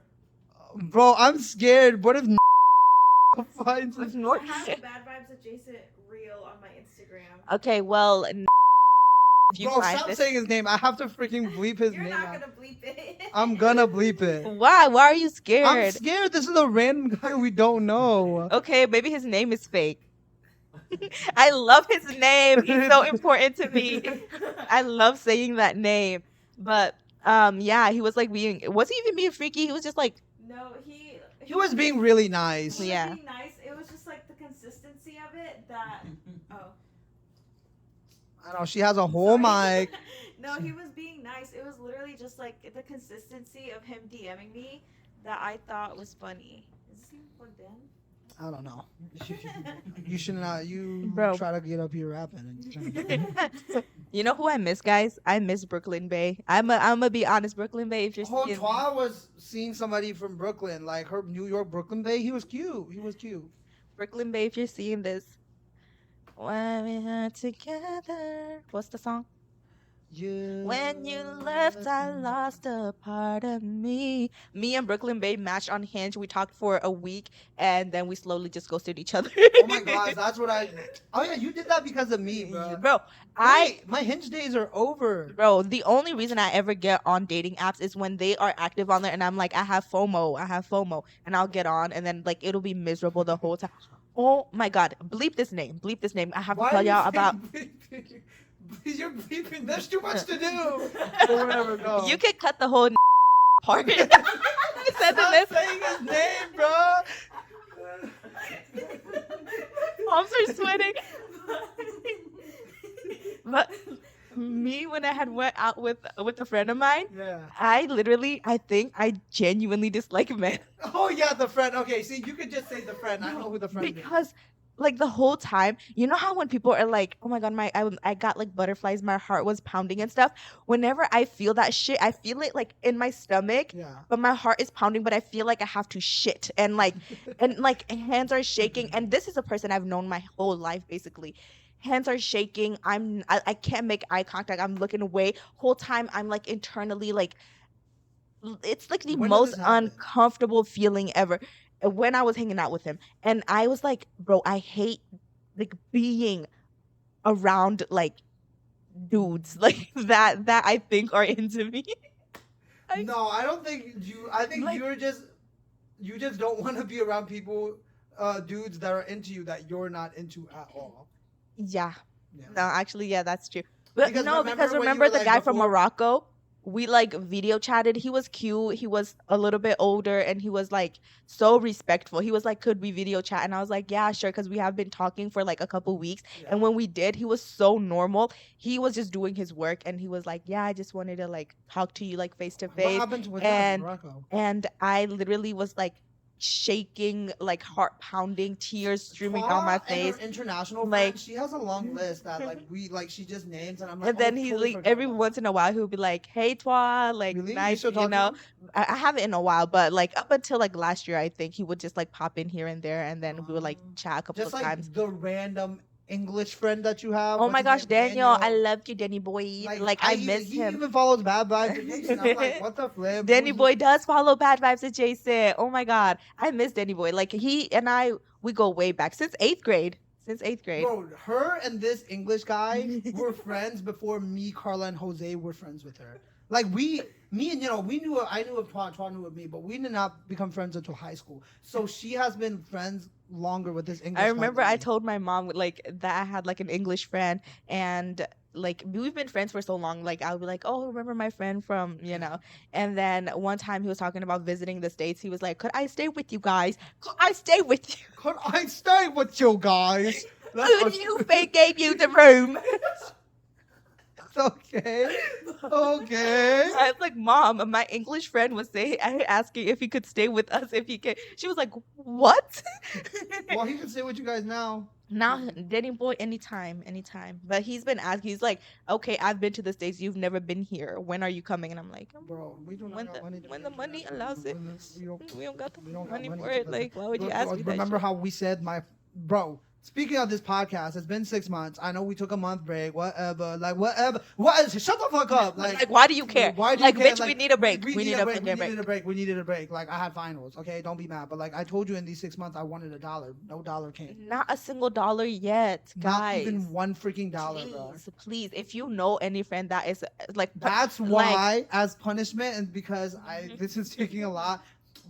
Bro, I'm scared. What if finds this? I have bad vibes adjacent reel on my Instagram. Okay, well, if you Bro, find stop this, saying his name. I have to freaking bleep his You're name not out. gonna bleep it. I'm gonna bleep it. why? Why are you scared? I'm scared. This is a random guy we don't know. Okay, maybe his name is fake. I love his name. He's so important to me. I love saying that name. But yeah, he was like was he even being freaky? He was just like, No, He was being really nice. He Yeah. was being nice. It was just like the consistency of it that. Oh. I know she has a whole mic. No, he was being nice. It was literally just like the consistency of him DMing me that I thought was funny. Is this even plugged in? I don't know. You should not. You Bro. try to get up here rapping. And You know who I miss, guys? I miss Brooklyn Bay. I'm gonna be honest, Brooklyn Bay. If you're Oh, seeing Twa was seeing somebody from Brooklyn, like her New York Brooklyn Bay. He was cute. He was cute. Brooklyn Bay, if you're seeing this, when we are together. What's the song? When you left, I lost a part of me. Me and Brooklyn Bay matched on Hinge. We talked for a week, and then we slowly just ghosted each other. Oh my gosh, that's what I. Oh yeah, you did that because of me, bro. Bro, My Hinge days are over. Bro, the only reason I ever get on dating apps is when they are active on there, and I'm like, I have FOMO, and I'll get on, and then like it'll be miserable the whole time. Oh my god, bleep this name. I have to Why tell are you y'all about. bleeping? You're bleeping. There's too much to do. Or whatever. Go. You can cut the whole part. I said Stop this. saying his name, bro. Palms are sweating. But me, when I had went out with a friend of mine, Yeah. I think I genuinely dislike men. Oh yeah, the friend. Okay, see, you could just say the friend. I know who the friend is. Because like the whole time, you know how when people are like, oh my god, I got like butterflies, my heart was pounding and stuff. Whenever I feel that shit, I feel it like in my stomach, Yeah. but my heart is pounding, but I feel like I have to shit, and like hands are shaking. And this is a person I've known my whole life basically. Hands are shaking. I can't make eye contact. I'm looking away. Whole time I'm like internally like it's like the When did most this happen? uncomfortable feeling ever when I was hanging out with him. And I was like, bro, I hate like being around like dudes like that I think are into me. No, I don't think you. I think Like- you just don't want to be around people, dudes that are into you that you're not into at all. Yeah. Yeah. No, actually, yeah, that's true. But Because no, remember because when you remember were, the like, guy from before- Morocco? We like video chatted. He was cute. He was a little bit older, and he was like so respectful. He was like, "Could we video chat?" And I was like, "Yeah, sure," because we have been talking for like a couple weeks. Yeah. And when we did, he was so normal. He was just doing his work, and he was like, "Yeah, I just wanted to like talk to you like face to What face." happened with and- Morocco? And I literally was like shaking, like heart pounding, tears streaming down my Twa and face. her international like- friend, she has a long list that she just names, and I'm like, And then oh, he totally like forgot every about once in a while he'll be like, "Hey Twa," like Really? You nice, still talk to know. him? I haven't in a while, but like up until like last year, I think he would just like pop in here and there, and then we would like chat a couple Just of like times. the random English friend that you have. Oh What's my his gosh, name? Daniel, I loved you, Danny boy. Like I miss He him. even follows Bad Vibes Addiction. I'm like, what the flip? Danny Who's boy does follow Bad Vibes Adjacent. Oh my god, I miss Danny boy. Like he and I, we go way back since eighth grade. Bro, her and this English guy were friends before me, Carla, and Jose were friends with her. Like me and we knew. I knew of Twa knew of me, but we did not become friends until high school. So she has been friends longer with this English. I guy remember than I me. told my mom like that I had like an English friend, and like we've been friends for so long. Like I would be like, "Oh, remember my friend from And then one time he was talking about visiting the States. He was like, "Could I stay with you guys? Could I stay with you? Could I stay with you guys? Could you gave you the room?" Okay. Okay. I was like, "Mom, my English friend was asking if he could stay with us if he could." She was like, "What?" Well, he can stay with you guys now. Now, Danny boy, anytime. But he's been asking. He's like, "Okay, I've been to the States. You've never been here. When are you coming?" And I'm like, Bro, we do not When got the- money to when do the money that. allows it. We don't, "We don't got the we don't got money money for to it. do Like, that. why would you Look, ask me that?" remember shit? how we said bro? Speaking of this podcast, it's been 6 months. I know we took a month break. Whatever. Like whatever. What? Shut the fuck up. Like, why do you care? Why do Like, you care? bitch, we need a break. We need a fucking We needed a break. Like I had finals. Okay, don't be mad. But like I told you, in these 6 months, I wanted $1. No dollar came. Not a single dollar yet, Not guys. even one freaking dollar, bro. Please, if you know any friend that is like, That's like- why, as punishment, and because this is taking a lot,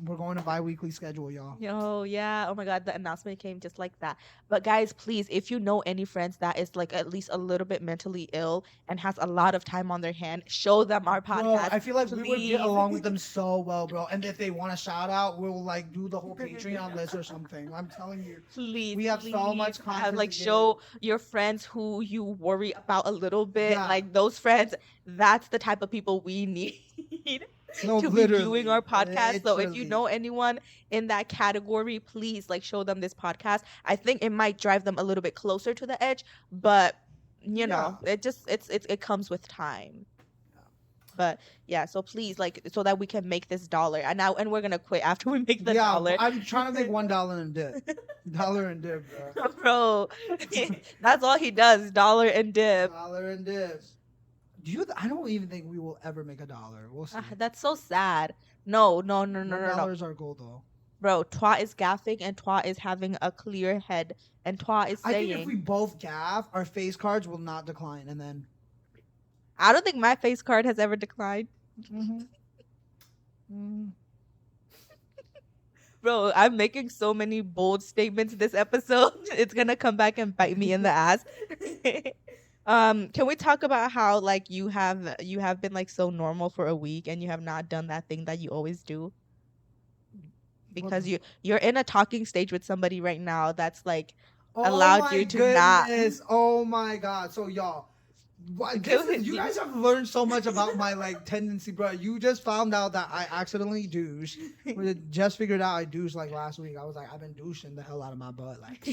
we're going to bi-weekly schedule, y'all. Yo, yeah. Oh my God, the announcement came just like that. But guys, please, if you know any friends that is like at least a little bit mentally ill and has a lot of time on their hand, show them our podcast. Bro, I feel like we would please. get along with them so well, bro. And if they want a shout out, we'll like do the whole Patreon list or something. I'm telling you. Please, We have so much please content like to give. show your friends who you worry about a little bit. Yeah. Like those friends, that's the type of people we need. No, to be literally. viewing our podcast. So if you Literally. know anyone in that category, please like show them this podcast. I think it might drive them a little bit closer to the edge, but you know, it just it comes with time. But yeah, so please like so that we can make this dollar. And we're gonna quit after we make the dollar. I'm trying to make $1 in dip. Dollar and dip, bro. Bro, that's all he does, dollar and dip. Dollar and dip. I don't even think we will ever make $1. We'll see. That's so sad. No. $1 is our goal, though. Bro, Twa is gaffing and Twa is having a clear head. And Twa is I saying, think if we both gaff, our face cards will not decline, and then. I don't think my face card has ever declined. Bro, I'm making so many bold statements this episode. It's gonna come back and bite me in the ass. Can we talk about how like you have been like so normal for a week and you have not done that thing that you always do? Because you're in a talking stage with somebody right now that's like allowed you to not. Oh my god! So y'all, you guys have learned so much about my like tendency, bro. You just found out that I accidentally douche. We just figured out I douched like last week. I was like, I've been douching the hell out of my butt, like,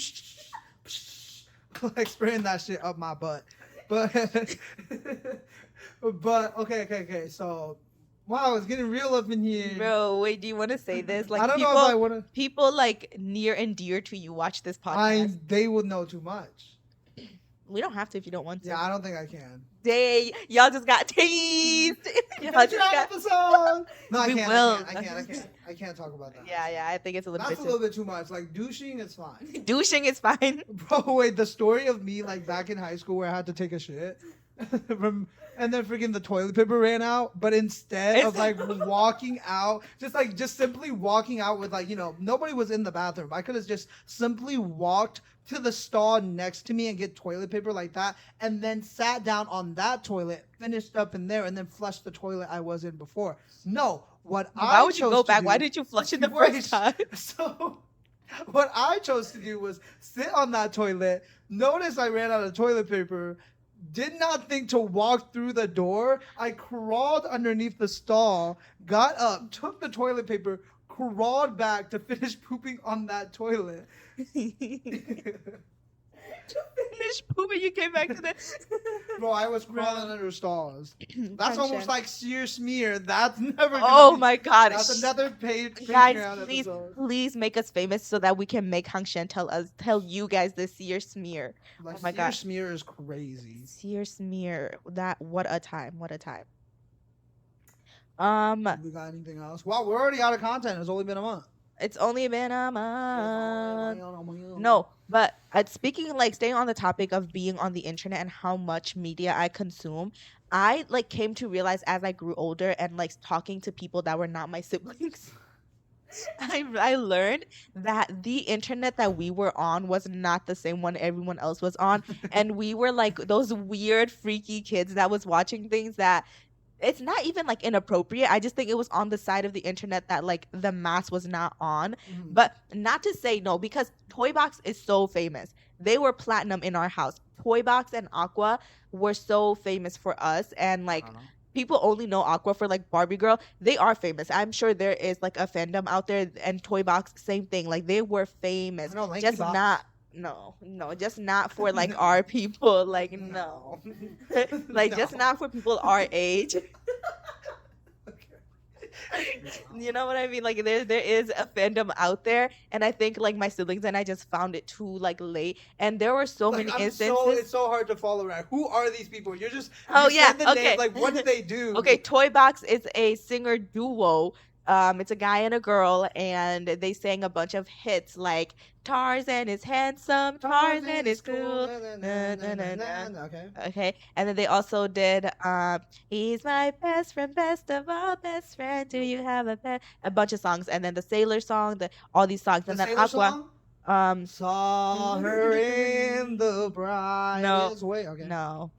like spraying that shit up my butt. But okay. So. Wow, it's getting real up in here. Bro, wait, do you want to say this? Like, I don't know if I want to. People like near and dear to you watch this podcast. They would know too much. We don't have to if you don't want to. Yeah, I don't think I can. Y'all just got teased. Episode. No, I can't. Will. I can't talk about that. Yeah, I think it's a little That's a little bit too much. Like douching, it's fine. Douching is fine. Bro, wait, the story of me like back in high school where I had to take a shit. And then freaking the toilet paper ran out, but instead of like walking out, just simply walking out with like, nobody was in the bathroom. I could have just simply walked to the stall next to me and get toilet paper like that, and then sat down on that toilet, finished up in there, and then flushed the toilet I was in before. No, why would you go back? Why did you flush it the first time? So what I chose to do was sit on that toilet, notice I ran out of toilet paper, did not think to walk through the door. I crawled underneath the stall, got up, took the toilet paper, crawled back to finish pooping on that toilet. To finish pooping, you came back to the. Bro, I was crawling under stalls. That's almost like sear smear. That's never. My god! That's another page. Guys, please make us famous so that we can make Hang Shen tell you guys the sear smear. Like, oh my god, sear smear is crazy. Sear smear. What a time! What a time. We got anything else? Wow, we're already out of content. It's only been a month. It's only been a month. No, but speaking like staying on the topic of being on the internet and how much media I consume, I like came to realize as I grew older and like talking to people that were not my siblings, I learned that the internet that we were on was not the same one everyone else was on, and we were like those weird freaky kids that was watching things that. It's not even like inappropriate. I just think it was on the side of the internet that like the mass was not on. Mm-hmm. But not to say no, because Toy Box is so famous. They were platinum in our house. Toy Box and Aqua were so famous for us, and like people only know Aqua for like Barbie Girl. They are famous. I'm sure there is like a fandom out there, and Toy Box, same thing. Like they were famous. Just not. No, just not for like our people. Like no, like just not for people our age. You know what I mean? Like there is a fandom out there, and I think like my siblings and I just found it too like late, and there were so many instances. It's so hard to follow around. Who are these people? You're just okay. Names, like what do they do? Okay, Toy Box is a singer duo. It's a guy and a girl, and they sang a bunch of hits like Tarzan is handsome, Tarzan is cool. Okay. And then they also did He's my best friend, best of all best friend. Do you have a pet? A bunch of songs, and then the Sailor song, all these songs, and then Aqua. Saw her in the brightest way. Okay. No.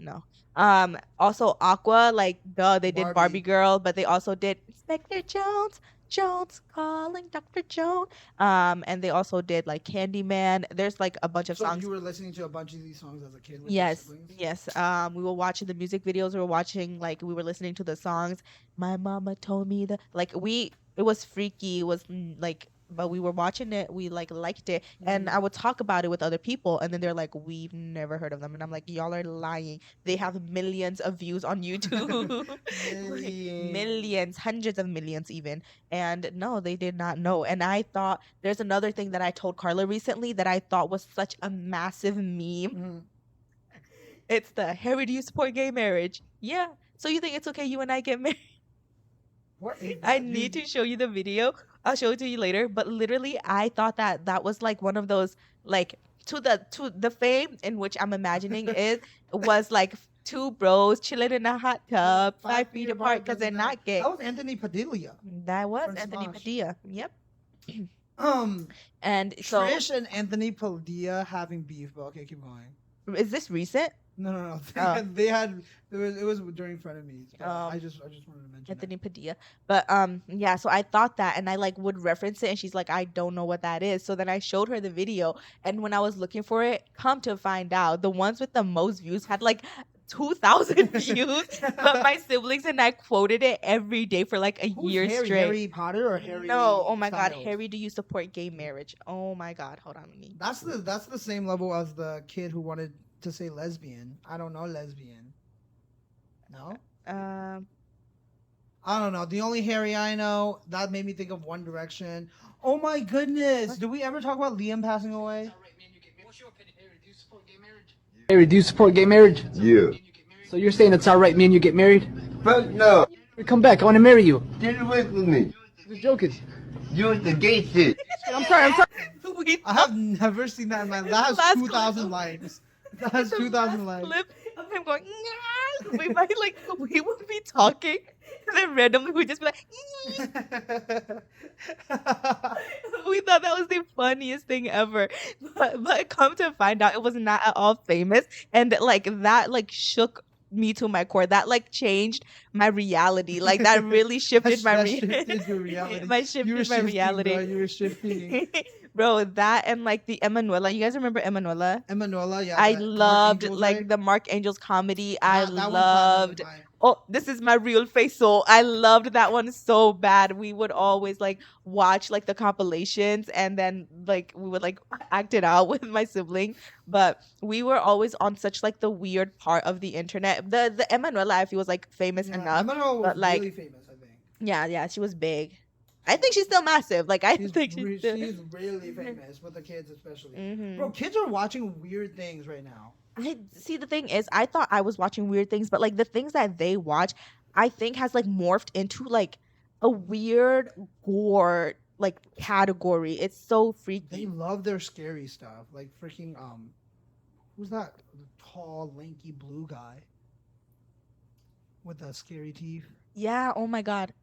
Also Aqua, like they did Barbie Girl, but they also did Inspector Jones. Jones calling Dr. Jones. And they also did like Candyman. There's like a bunch of So songs. you were listening to a bunch of these songs as a kid with Yes, your siblings? yes. We were watching the music videos. We were watching like we were listening to the songs. My mama told me that it was freaky. It was like, but we were watching it. We like liked it, and I would talk about it with other people, and then they're like, "We've never heard of them," and I'm like, "Y'all are lying. They have millions of views on YouTube, like, millions, hundreds of millions even." And no, they did not know. And I thought there's another thing that I told Carla recently that I thought was such a massive meme. Mhm. It's the Harry, do you support gay marriage? Yeah. So you think it's okay you and I get married? What is I that? need to show you the video. I'll show it to you later. But literally, I thought that that was like one of those like to the fame in which I'm imagining it was like two bros chilling in a hot tub, 5 feet apart because they're not gay. That was Anthony Padilla. That was From Anthony Smosh. Padilla. Yep. Um, And so, Trish and Anthony Padilla having beef, but okay, keep going. is this recent? No. Oh. They had it was during frenemies. But Um, I just wanted to mention Anthony Padilla. But yeah, so I thought that and I like would reference it and she's like, I don't know what that is. So then I showed her the video and when I was looking for it, come to find out the ones with the most views had like 2,000 views. But my siblings and I quoted it every day for like a Who's year Harry? straight. Harry Potter or Harry? No, oh my god, Styles? Harry, do you support gay marriage? Oh my god, hold on, let me. That's the same level as the kid who wanted to say lesbian. I don't know lesbian. No, Um, I don't know. The only Harry I know that made me think of One Direction. Oh my goodness! What? Did we ever talk about Liam passing away? Harry, do you support gay marriage? Yeah. So you're saying it's alright me and you get married? Fuck no. Come back, I want to marry you. Get away from me. You're joking. You with the gay shit. I'm sorry. we I have never seen that in my life. That has Last 2,000 likes. That has the 2,000 last likes. clip of him going, "Nyah." We might like we would be talking and then randomly we'd just be like, "Nyah." We thought that was the funniest thing ever. But come to find out it was not at all famous and like that like shook me to my core. That like changed my reality. Like that really shifted my That shifted your reality. my You were shifted my shifting, reality. bro. You were shifting. Bro, that and like the Emanuela. You guys remember Emanuela? Emanuela, yeah. I the Mark loved Angels, like right? the Mark Angels comedy. I That one platinum loved. in mine. Oh, this is my real face soul. I loved that one so bad. We would always like watch like the compilations and then like we would like act it out with my sibling. But we were always on such like the weird part of the internet. The Emanuela I feel was like famous Yeah, enough. Emanuela was but, like, really famous, I think. Yeah, she was big. I think she's still massive. Like I She's, think she's still. she's really famous with the kids, especially. Mhm. Bro, kids are watching weird things right now. I see the thing is I thought I was watching weird things, but like the things that they watch, I think has like morphed into like a weird gore like category. It's so They freaky. love their scary stuff. Like freaking who's that tall, lanky blue guy with the scary teeth? Yeah, oh my god.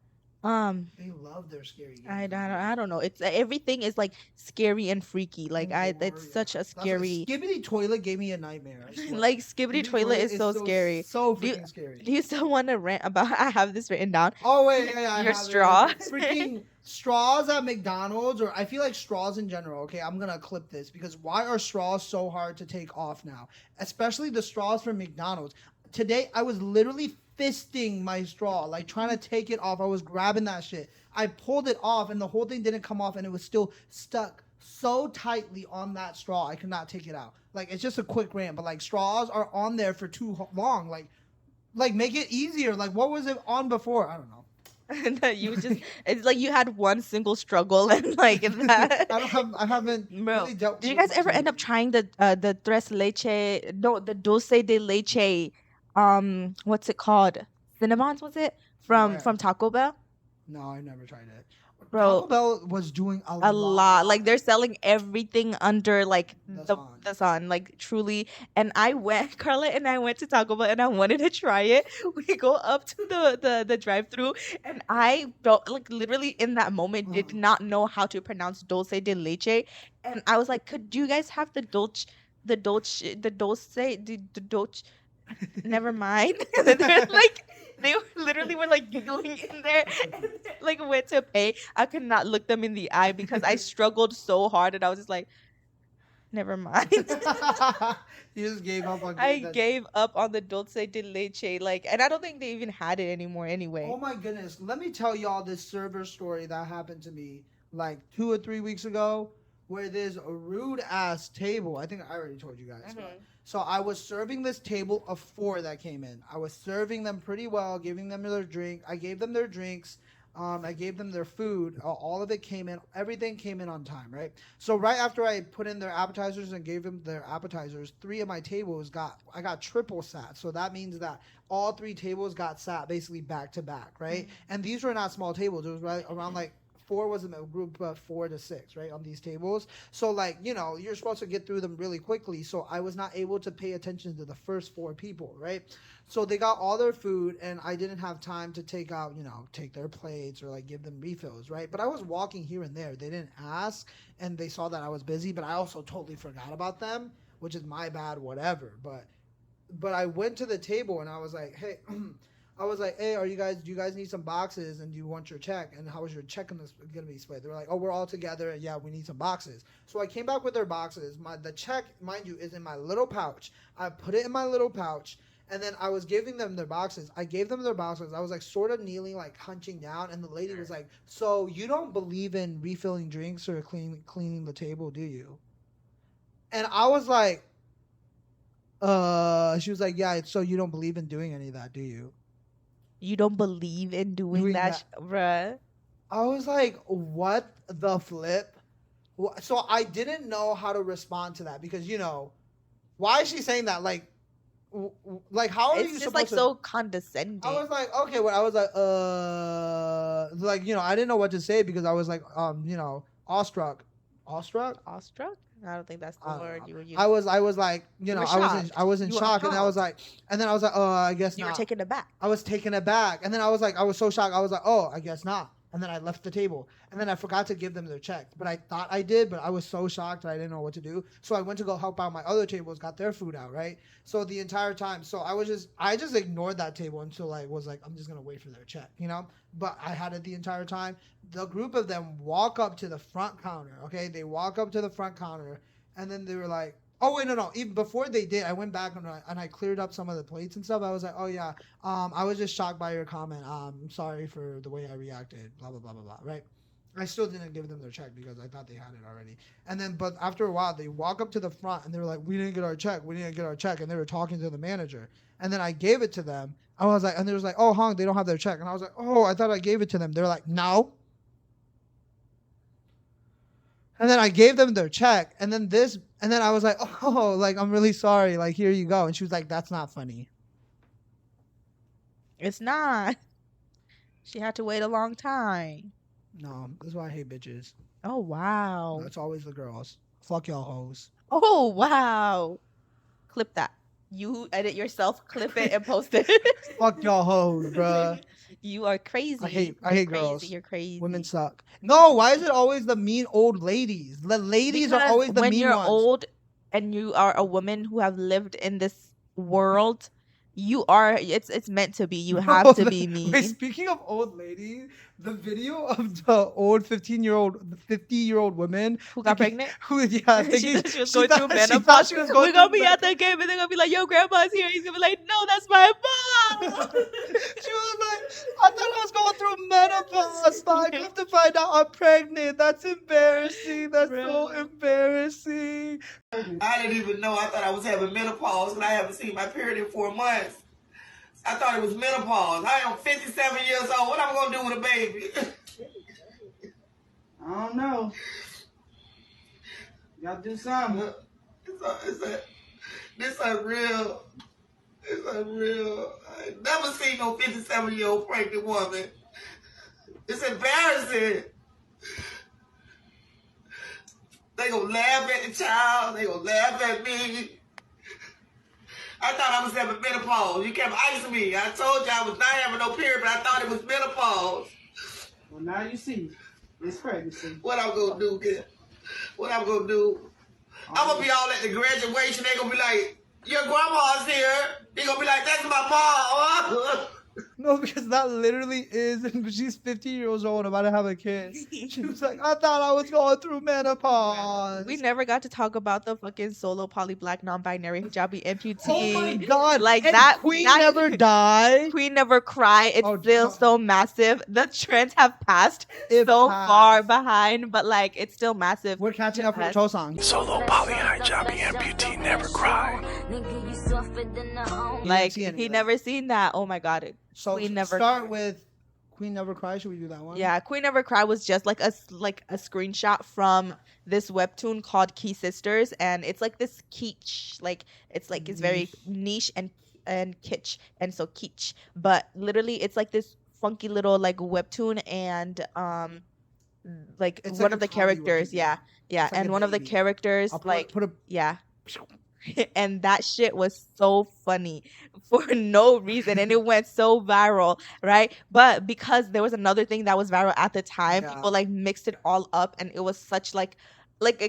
They love their scary. I don't know. It's everything is like scary and freaky. Like it's such a scary Skibbity toilet gave me a nightmare. I swear. like Skibbity Toilet is so scary. So Do you- freaking scary. Do you still want to rant about I have this written down? Oh wait, yeah, I Your have it. straws? Freaking straws at McDonald's, or I feel like straws in general. Okay, I'm gonna clip this because why are straws so hard to take off now? Especially the straws from McDonald's. Today I was literally fisting my straw, like trying to take it off. I was grabbing that shit. I pulled it off, and the whole thing didn't come off, and it was still stuck so tightly on that straw. I could not take it out. Like it's just a quick rant, but like straws are on there for too long. Like make it easier. Like what was it on before? I don't know. That you just it's like you had one single struggle and like that. I haven't Bro, really dealt did you with guys ever much end of up trying the tres leche? No, the dulce de leche. What's it called? Cinnabons was it Where? from Taco Bell? No, I never tried it. Bro, Taco Bell was doing a lot. Like they're selling everything under like The the sun, like truly. And I went, Carla and I went to Taco Bell and I wanted to try it. We go up to the drive-through and I don't like literally in that moment did not know how to pronounce dulce de leche. And I was like, could you guys have the dulce never mind. They're like, they literally were like giggling in there, and like went to pay. I could not look them in the eye because I struggled so hard, and I was just like, never mind. You just gave up on I getting that. gave up on the dulce de leche, like, and I don't think they even had it anymore anyway. Oh my goodness. Let me tell y'all this server story that happened to me like 2 or 3 weeks ago where there's a rude ass table. I think I already told you guys. But, so I was serving this table of 4 that came in. I was serving them pretty well, giving them their drink. I gave them their drinks. I gave them their food. All of it came in. Everything came in on time, right? So right after I put in their appetizers and gave them their appetizers, 3 of my tables I got triple sat. So that means that all 3 tables got sat basically back to back, right? And these were not small tables. It was right around like 4 was in a group of 4 to 6, right, on these tables. So like, you know, you're supposed to get through them really quickly. So I was not able to pay attention to the first 4 people, right? So they got all their food, and I didn't have time to take out, you know, take their plates or like give them refills, right? But I was walking here and there. They didn't ask, and they saw that I was busy, but I also totally forgot about them, which is my bad, whatever. But I went to the table and I was like, hey, hey, do you guys need some boxes, and do you want your check? And how is your check gonna be split? They were like, oh, we're all together, and yeah, we need some boxes. So I came back with their boxes. The check, mind you, is in my little pouch. I put it in my little pouch, and then I was giving them their boxes. I gave them their boxes. I was like sort of kneeling, like hunching down, and the lady was like, so you don't believe in refilling drinks or cleaning the table, do you? And I was like, she was like, yeah, so you don't believe in doing any of that, do you? You don't believe in doing that, bruh? I was like, what the flip? So I didn't know how to respond to that because, you know, why is she saying that? Like how are you It's just supposed like to... so condescending. I was like, okay, well, I was like, you know, I didn't know what to say because I was like, you know, awestruck. Awestruck? I don't think that's the word you were using. I was like, you know, I was in shock, and I was like, oh, I guess you not. were taken aback. I was taken aback, and then I was so shocked. I was like, oh, I guess not. And then I left the table, and then I forgot to give them their check. But I thought I did, but I was so shocked that I didn't know what to do. So I went to go help out my other tables, got their food out, right? So the entire time, so I just ignored that table until I was like, I'm just gonna wait for their check, you know? But I had it the entire time. The group of them walk up to the front counter, okay? They walk up to the front counter, and then they were like, oh, wait, no. Even before they did, I went back and I cleared up some of the plates and stuff. I was like, oh, yeah, I was just shocked by your comment. I'm sorry for the way I reacted, blah, blah, blah, blah, blah, right? I still didn't give them their check because I thought they had it already. And then, but after a while, they walk up to the front, and they were like, we didn't get our check. And they were talking to the manager. And then I gave it to them. I was like, and they was like, oh, Hong, they don't have their check. And I was like, oh, I thought I gave it to them. They're like, no. And then I gave them their check, and then I was like, oh, like, I'm really sorry, like, here you go. And she was like, that's not funny. It's not. She had to wait a long time. No, that's why I hate bitches. Oh, wow. No, it's always the girls. Fuck y'all hoes. Oh, wow. Clip that. You edit yourself, clip it, and post it. Fuck y'all hoes, bruh. You are crazy. I hate girls. You're crazy. Women suck. No, why is it always the mean old ladies? The ladies are always the mean ones. When you're old and you are a woman who have lived in this world, you are, it's meant to be. You have to be mean. Wait, speaking of old ladies, the video of the old 50-year-old woman who got pregnant, she was going through menopause. We're gonna be at the game and they're gonna be like, yo, grandma's here. He's gonna be like, no, that's my mom. She was like, I thought I was going through menopause, but I come to find out I'm pregnant. That's embarrassing. That's so embarrassing. I didn't even know. I thought I was having menopause, and I haven't seen my period in 4 months. I thought it was menopause. I am 57 years old. What am I gonna do with a baby? I don't know. Y'all do something. This unreal. It's unreal. I ain't never seen no 57-year-old pregnant woman. It's embarrassing. They gonna laugh at the child. They gonna laugh at me. I thought I was having menopause. You kept icing me. I told you I was not having no period, but I thought it was menopause. Well, now you see. It's pregnancy. What I'm gonna do, kid? What I'm gonna do? I'm gonna be all at the graduation. They gonna be like, your grandma's here. He gonna be like, that's my paw. No, because that literally is. She's 15 years old, about to have a kid. She was like, I thought I was going through menopause. We never got to talk about the fucking solo poly black non-binary hijabi amputee. Oh my god! Like And that. Queen that- never died. Queen never cry. It's Oh, still no. so massive. The trends have passed It so passed. far behind, but like it's still massive. We're catching up for the Yes. toe song. Solo poly hijabi amputee never cry. Like see any he of that. never seen that. Oh my god. So Queen Never start with Queen Never Cry. Should we do that one? Yeah, Queen Never Cry was just like a screenshot from this webtoon called Key Sisters, and it's like this kitsch, like it's very niche and kitsch, and so kitsch. But literally, it's like this funky little like webtoon, and like It's one like of a the comedy characters, webtoon. yeah, It's like and a one of the baby. characters I'll put, like put a yeah. And that shit was so funny for no reason, and it went so viral, right? But because there was another thing that was viral at the time, Yeah. people like mixed it all up, and it was such like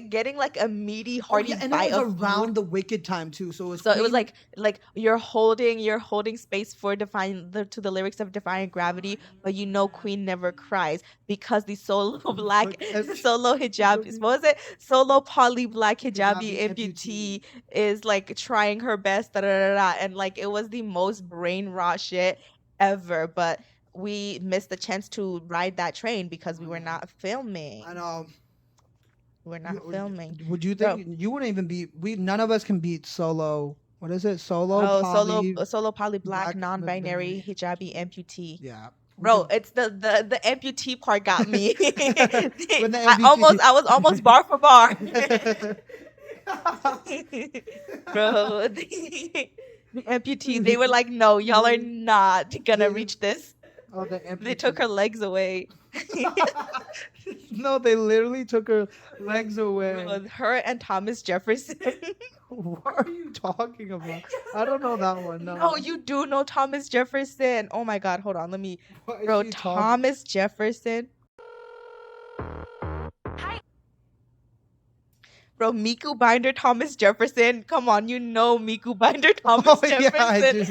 getting like a meaty Oh, hearty yeah, and bite it was of around food. the Wicked time too. So it was. So it was Queen- like you're holding space for to the lyrics of Defying Gravity, but you know Queen never cries because the solo black solo hijab, what was it? Solo poly black hijabi Hijabi amputee is like trying her best, da, da, da, da, and like it was the most brain rot shit ever. But we missed the chance to ride that train because we were not filming. I know. We're not filming. Would you Bro. think you wouldn't even beat? None of us can beat solo. What is it? Solo. Oh, poly, solo poly black black non-binary hijabi amputee. Yeah. Bro, it's the amputee part got me. When the I was almost bar for bar. Bro, the amputee, they were like, no, y'all are not gonna reach this. Oh, the They took her legs away. No, they literally took her legs away. Her and Thomas Jefferson. What are you talking about? I don't know that one. No. Oh, you do know Thomas Jefferson. Oh my god, hold on, let me. What is Bro, she talking- Thomas Jefferson. Bro, Miku Binder Thomas Jefferson. Come on, you know Miku Binder Thomas Oh, Jefferson. yeah, I do.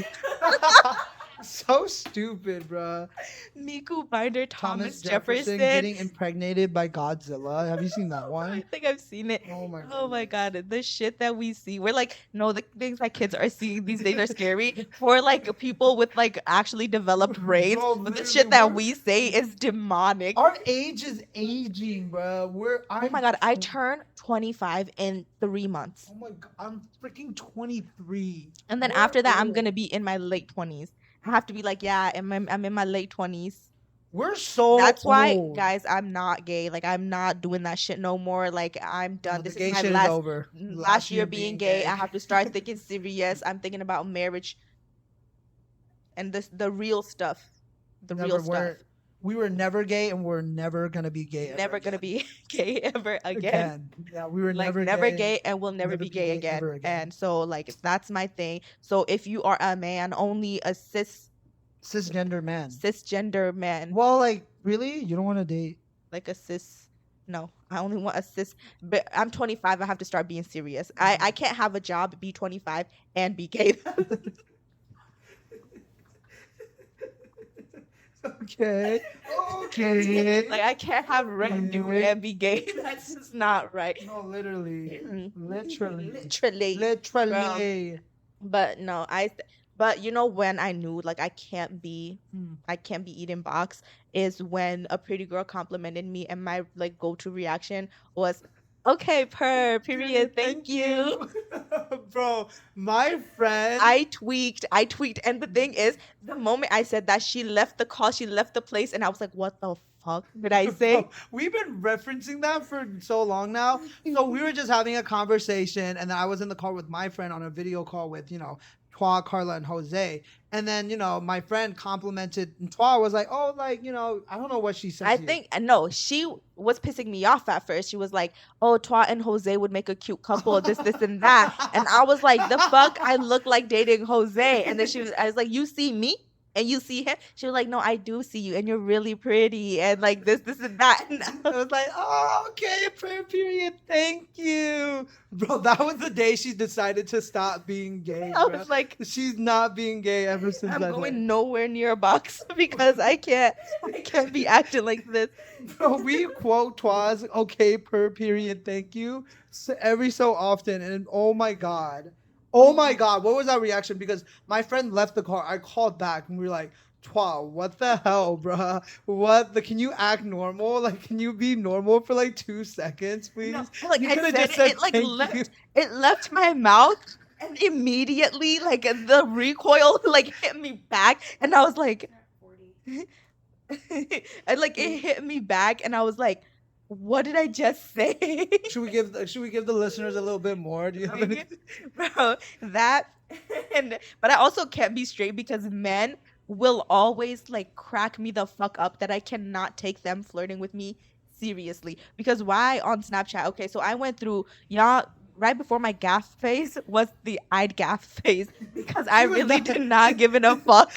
So stupid, bro. Miku Binder Thomas, Jefferson. getting impregnated by Godzilla. Have you seen that I one? think I've seen it. Oh my Oh my god, the shit that we see. We're like, no, the things that kids are seeing these days are scary. For like people with like actually developed brains, Bro, but the literally, shit that we're- we say is demonic. Our age is aging, bro. Oh my god, I turn 25 in 3 months. Oh my god, I'm freaking 23. And then after that, I'm gonna be in my late 20s. I have to be like, yeah, I'm in my late 20s. We're so That's why, old. guys, I'm not gay. Like, I'm not doing that shit no more. Like, I'm done. The This gay is my shit is last, over. last year being gay. I have to start thinking serious. I'm thinking about marriage and the real stuff. The real stuff. We were never gay, and we're never gonna be gay. Ever Never gonna be gay ever again. Yeah, we were Like, never never gay. gay and will never be gay again. ever again. And so, like, that's my thing. So if you are a man, only a Cisgender man. cisgender man. Well, like, really? You don't want to date? Like a cis. No, I only want a cis. But I'm 25. I have to start being serious. I can't have a job, be 25, and be gay. Okay. Okay. Like, I can't have rent due and be gay. That's just not right. No, literally. Literally. Literally. Bro. But no, but you know when I knew like I can't be eating box is when a pretty girl complimented me and my like go-to reaction was, okay, period, thank you. Bro, my friend. I tweaked. And the thing is, the moment I said that, she left the call, she left the place, and I was like, what the fuck did I say? Bro, we've been referencing that for so long now. So we were just having a conversation, and then I was in the car with my friend on a video call with, Twa, Carla, and Jose. And then, my friend complimented, and Twa was like, oh, like, I don't know what she said. I think, no, she was pissing me off at first. She was like, oh, Twa and Jose would make a cute couple, this, and that. And I was like, the fuck? I look like dating Jose. And then I was like, you see me? and you see him, she was like, no, I do see you, and you're really pretty, and like this and that. And I was like, oh, okay, prayer period. Thank you. Bro, that was the day she decided to stop being gay. I bro. was like, she's not being gay ever since I'm that going day. nowhere near a box because I can't be acting like this. Bro, we quote Twas, okay, per period, thank you, every so often. And oh my God. Oh my God. What was that reaction? Because my friend left the car. I called back and we were like, Twa, what the hell, bruh? Can you act normal? Like, can you be normal for like 2 seconds, please? No, like you I coulda said, just said it like thank you. it left my mouth, and immediately like the recoil like hit me back, and I was like, and like it hit me back, and I was like, what did I just say? Should we give the listeners a little bit more? Do you have any? Bro, that but I also can't be straight because men will always like crack me the fuck up that I cannot take them flirting with me seriously. Because why on Snapchat? Okay, so I went through y'all right before my gaff phase was the I'd gaff phase because I really did not give a fuck.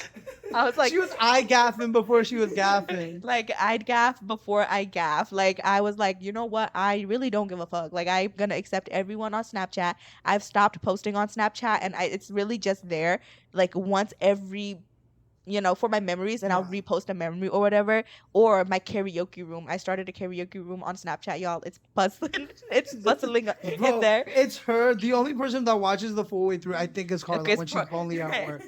I was like, she was eye gaffing before she was gaffing. Like I'd gaff before I gaff. Like I was like, you know what? I really don't give a fuck. Like I'm gonna accept everyone on Snapchat. I've stopped posting on Snapchat, and it's really just there. Like once every, for my memories, and I'll repost a memory or whatever. Or my karaoke room. I started a karaoke room on Snapchat, y'all. It's bustling. It's bustling in there. It's her. The only person that watches the full way through, I think, is Carla when she's only at work.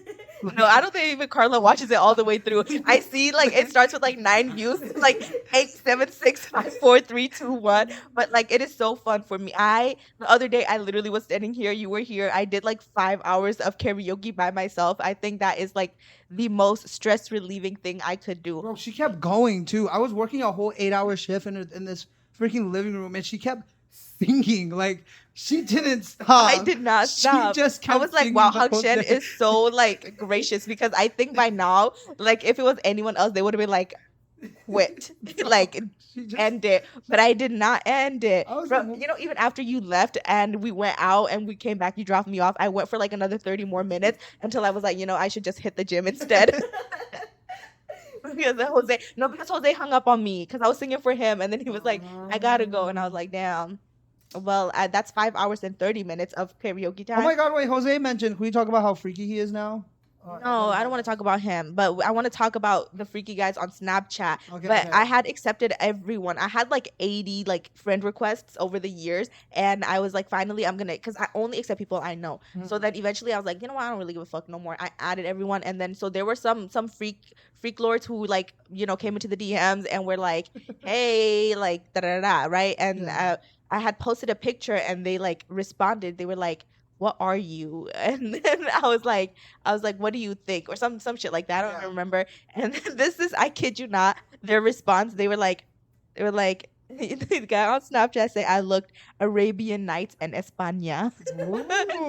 No, I don't think even Carla watches it all the way through. I see like it starts with like 9 views, like 8, 7, 6, 5, 4, 3, 2, 1. But like it is so fun for me. The other day I literally was standing here, you were here. I did like 5 hours of karaoke by myself. I think that is like the most stress relieving thing I could do. Bro, she kept going too. I was working a whole 8-hour shift in this freaking living room, and she kept singing. Like she didn't stop. I did not stop. She just kept I was like, singing wow, the Hak whole Shen day. is so like gracious, because I think by now, like if it was anyone else, they would have been like, quit, like end it. But I did not end it. Even after you left and we went out and we came back, you dropped me off. I went for like another 30 more minutes until I was like, I should just hit the gym instead. because Jose hung up on me because I was singing for him, and then he was like, I gotta go, and I was like, damn. Well, that's 5 hours and 30 minutes of karaoke time. Oh my God! Wait, Jose mentioned. Can we talk about how freaky he is now? No, I don't want to talk about him, but I want to talk about the freaky guys on Snapchat. Okay, but okay. I had accepted everyone. I had like 80 like friend requests over the years, and I was like, finally, I'm gonna, because I only accept people I know. So then eventually, I was like, you know what? I don't really give a fuck no more. I added everyone, and then so there were some freak lords who like came into the DMs and were like, hey, like da da da, right? And I had posted a picture, and they like responded. They were like, what are you? And then I was like, what do you think? Or some shit like that. I don't remember. And this is, I kid you not, their response. They were like, the guy on Snapchat say, I looked Arabian Nights and España.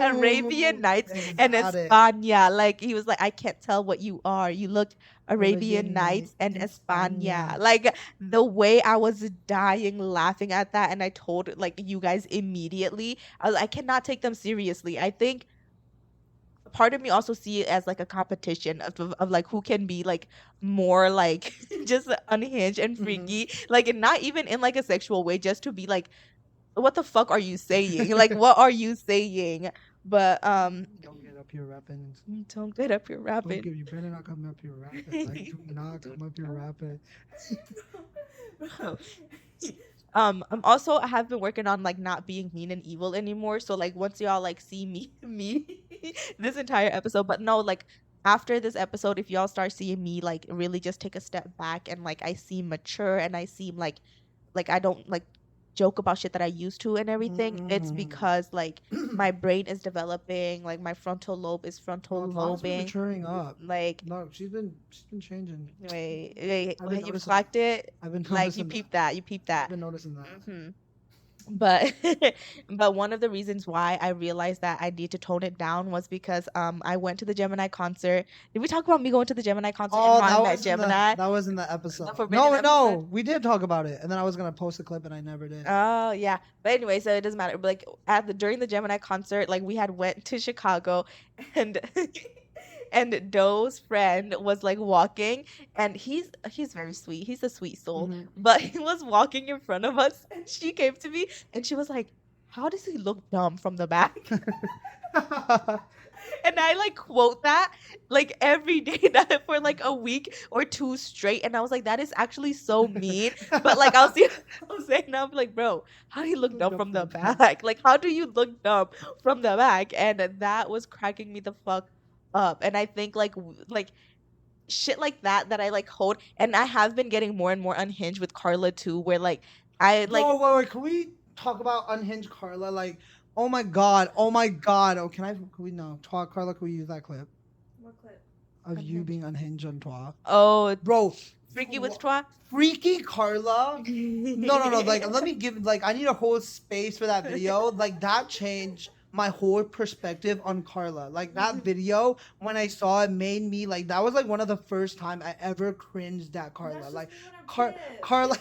Arabian Nights and España. Like he was like, I can't tell what you are. You looked Arabian Nights and España. Like the way I was dying laughing at that, and I told like you guys immediately, I cannot take them seriously. I think part of me also see it as like a competition of like who can be like more like just unhinged and freaky, like, and not even in like a sexual way, just to be like, what the fuck are you saying? Like, what are you saying? But don't get up here rapping. Don't get up here rapping. You better not come up here rapping. Like, do not come up here rapping. I'm also, I have been working on like not being mean and evil anymore. So like once y'all like see me this entire episode, but no, like after this episode, if y'all start seeing me like really just take a step back and like I seem mature and I seem like I don't like joke about shit that I used to and everything, it's because like my brain is developing, like my frontal lobe is frontal lobing, maturing up. Like no, she's been changing. Wait, you clocked it. I've been like you peeped that. I've been noticing that. But but one of the reasons why I realized that I need to tone it down was because I went to the Gemini concert. Did we talk about me going to the Gemini concert? That was in the episode. No, episode? We did talk about it, and then I was gonna post a clip, and I never did. Oh yeah, but anyway, so it doesn't matter. But like during the Gemini concert, like we had went to Chicago, and and Doe's friend was like walking, and he's very sweet. He's a sweet soul, but he was walking in front of us, and she came to me and she was like, "How does he look dumb from the back?" And I like quote that like every day that for like a week or two straight, and I was like, that is actually so mean. But like I'll say now, I'm like, bro, how do you look dumb from the back? Like, how do you look dumb from the back? And that was cracking me the fuck up. And I think like shit like that I like hold, and I have been getting more and more unhinged with Carla too, where like I like. No, wait. Can we talk about unhinged Carla? Like, oh my god. Oh, can we no talk Carla? Can we use that clip What clip? of you being unhinged on Twa? Oh, bro, freaky with Twa. Freaky Carla. No. Like, let me give. Like, I need a whole space for that video. Like, that changed my whole perspective on Carla. Like, that video, when I saw it, made me like. That was like one of the first time I ever cringed at Carla. Like, Carla.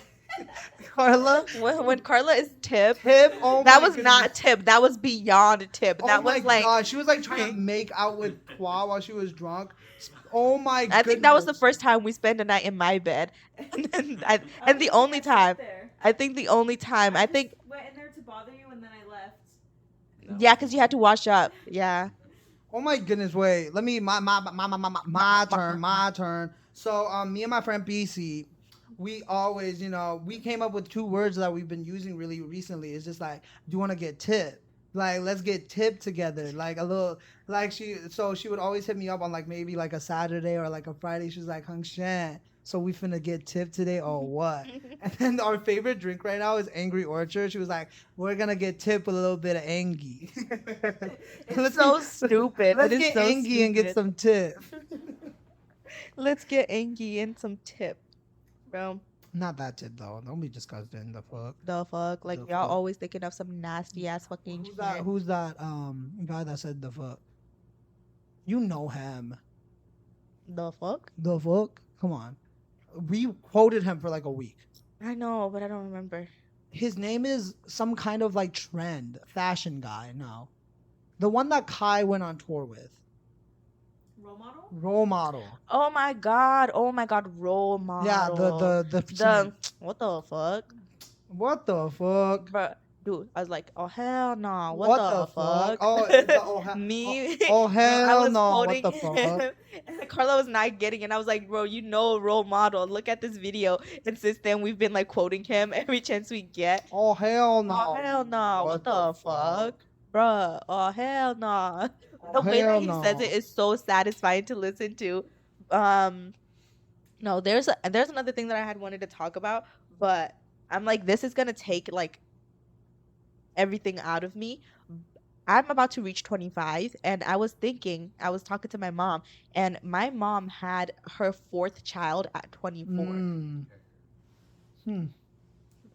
Carla, when Carla is Tip, oh that my was not Tip. That was beyond Tip. That was like, god, she was like trying to make out with Twa while she was drunk. Oh my god! I think that was the first time we spent a night in my bed, and the only time. I think the only time. I think. Went in there to bother you, and then I left. Yeah, because you had to wash up. Yeah. Oh my goodness! Wait, let me my turn. So me and my friend BC, we always, we came up with two words that we've been using really recently. It's just like, do you want to get tipped? Like, let's get tipped together. Like a little, like she would always hit me up on like maybe like a Saturday or like a Friday. She was like, Hung Shan, so we finna get tipped today or what? And then our favorite drink right now is Angry Orchard. She was like, we're gonna get tipped with a little bit of Angie. It's so stupid. Let's get so Angie and get some tip. Let's get Angie and some tip, bro. Not that tip though. Don't be disgusting. The fuck. The fuck. Like, y'all always thinking of some nasty ass fucking shit. Who's that guy that said the fuck? You know him. The fuck? The fuck? Come on. We quoted him for like a week. I know, but I don't remember. His name is some kind of like trend fashion guy now. The one that Kai went on tour with. Role model. Oh my god. Role model. Yeah, the what the fuck? What the fuck? Bruh, dude, I was like, oh hell no. What the fuck? Oh, Me. Oh hell no. Quoting What the fuck? and Carla was not getting it. And I was like, bro, role model. Look at this video. And since then, we've been like quoting him every chance we get. Oh hell no. Oh hell no. What the fuck? Bruh. Oh hell no. The way that he says it is so satisfying to listen to. No, there's another thing that I had wanted to talk about, but I'm like, this is gonna take like everything out of me. I'm about to reach 25, and I was talking to my mom, and my mom had her fourth child at 24.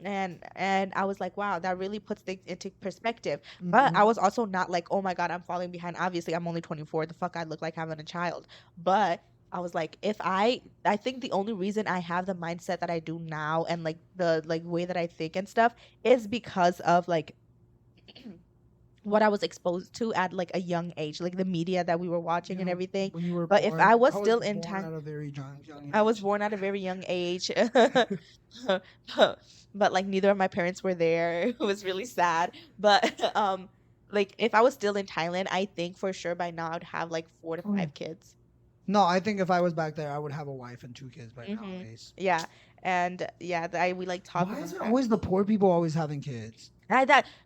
And I was like, wow, that really puts things into perspective. But I was also not like, oh my god, I'm falling behind. Obviously, I'm only 24. The fuck I look like having a child. But I was like, I think the only reason I have the mindset that I do now and like the like way that I think and stuff is because of like what I was exposed to at like a young age, like the media that we were watching and everything. But if I was still in time, I was born at a very young age. But like neither of my parents were there. It was really sad. But like if I was still in Thailand, I think for sure by now I'd have like 4 to 5 kids. No, I think if I was back there, I would have a wife and 2 kids by nowadays. Yeah, and yeah, we like talk. Why is it always the poor people always having kids?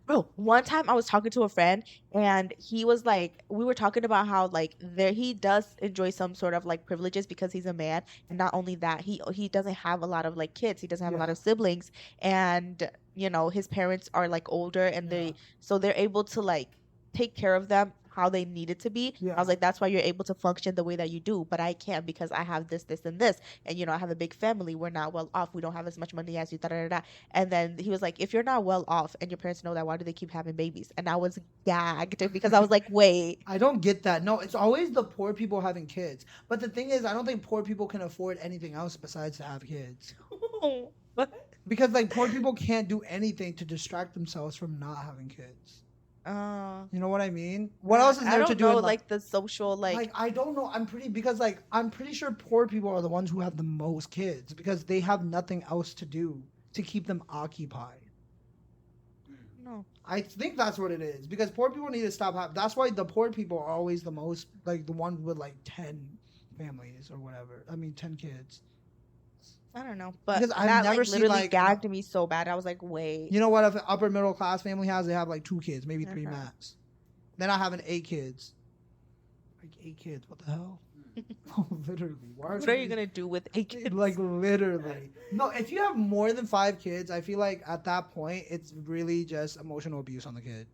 Bro, one time I was talking to a friend and he was like, we were talking about how like he does enjoy some sort of like privileges because he's a man, and not only that, he doesn't have a lot of like kids, he doesn't have a lot of siblings, and his parents are like older, and they're able to like take care of them how they need it to be. I was like, that's why you're able to function the way that you do, but I can't because I have this and this, and I have a big family. We're not well off. We don't have as much money as you. Da, da, da, da. And then he was like, if you're not well off and your parents know that, why do they keep having babies? And I was gagged because I was like, wait. I don't get that. No, it's always the poor people having kids. But the thing is, I don't think poor people can afford anything else besides to have kids. Because like poor people can't do anything to distract themselves from not having kids. You know what I mean? What else is there to do? Know, in like the social, like I don't know. I'm pretty sure poor people are the ones who have the most kids because they have nothing else to do to keep them occupied. No. I think that's what it is because poor people need to stop having. That's why the poor people are always the most like the ones with like 10 families or whatever. I mean 10 kids. I don't know, but Because I've that never like seen, literally like, gagged me so bad. I was like, wait. You know what? If an upper middle class family has, they have like 2 kids, maybe 3 Uh-huh. max. Then I have 8 kids. Like 8 kids? What the hell? Oh, literally. What are you gonna do with 8 kids? Like literally. No, if you have more than 5 kids, I feel like at that point it's really just emotional abuse on the kid.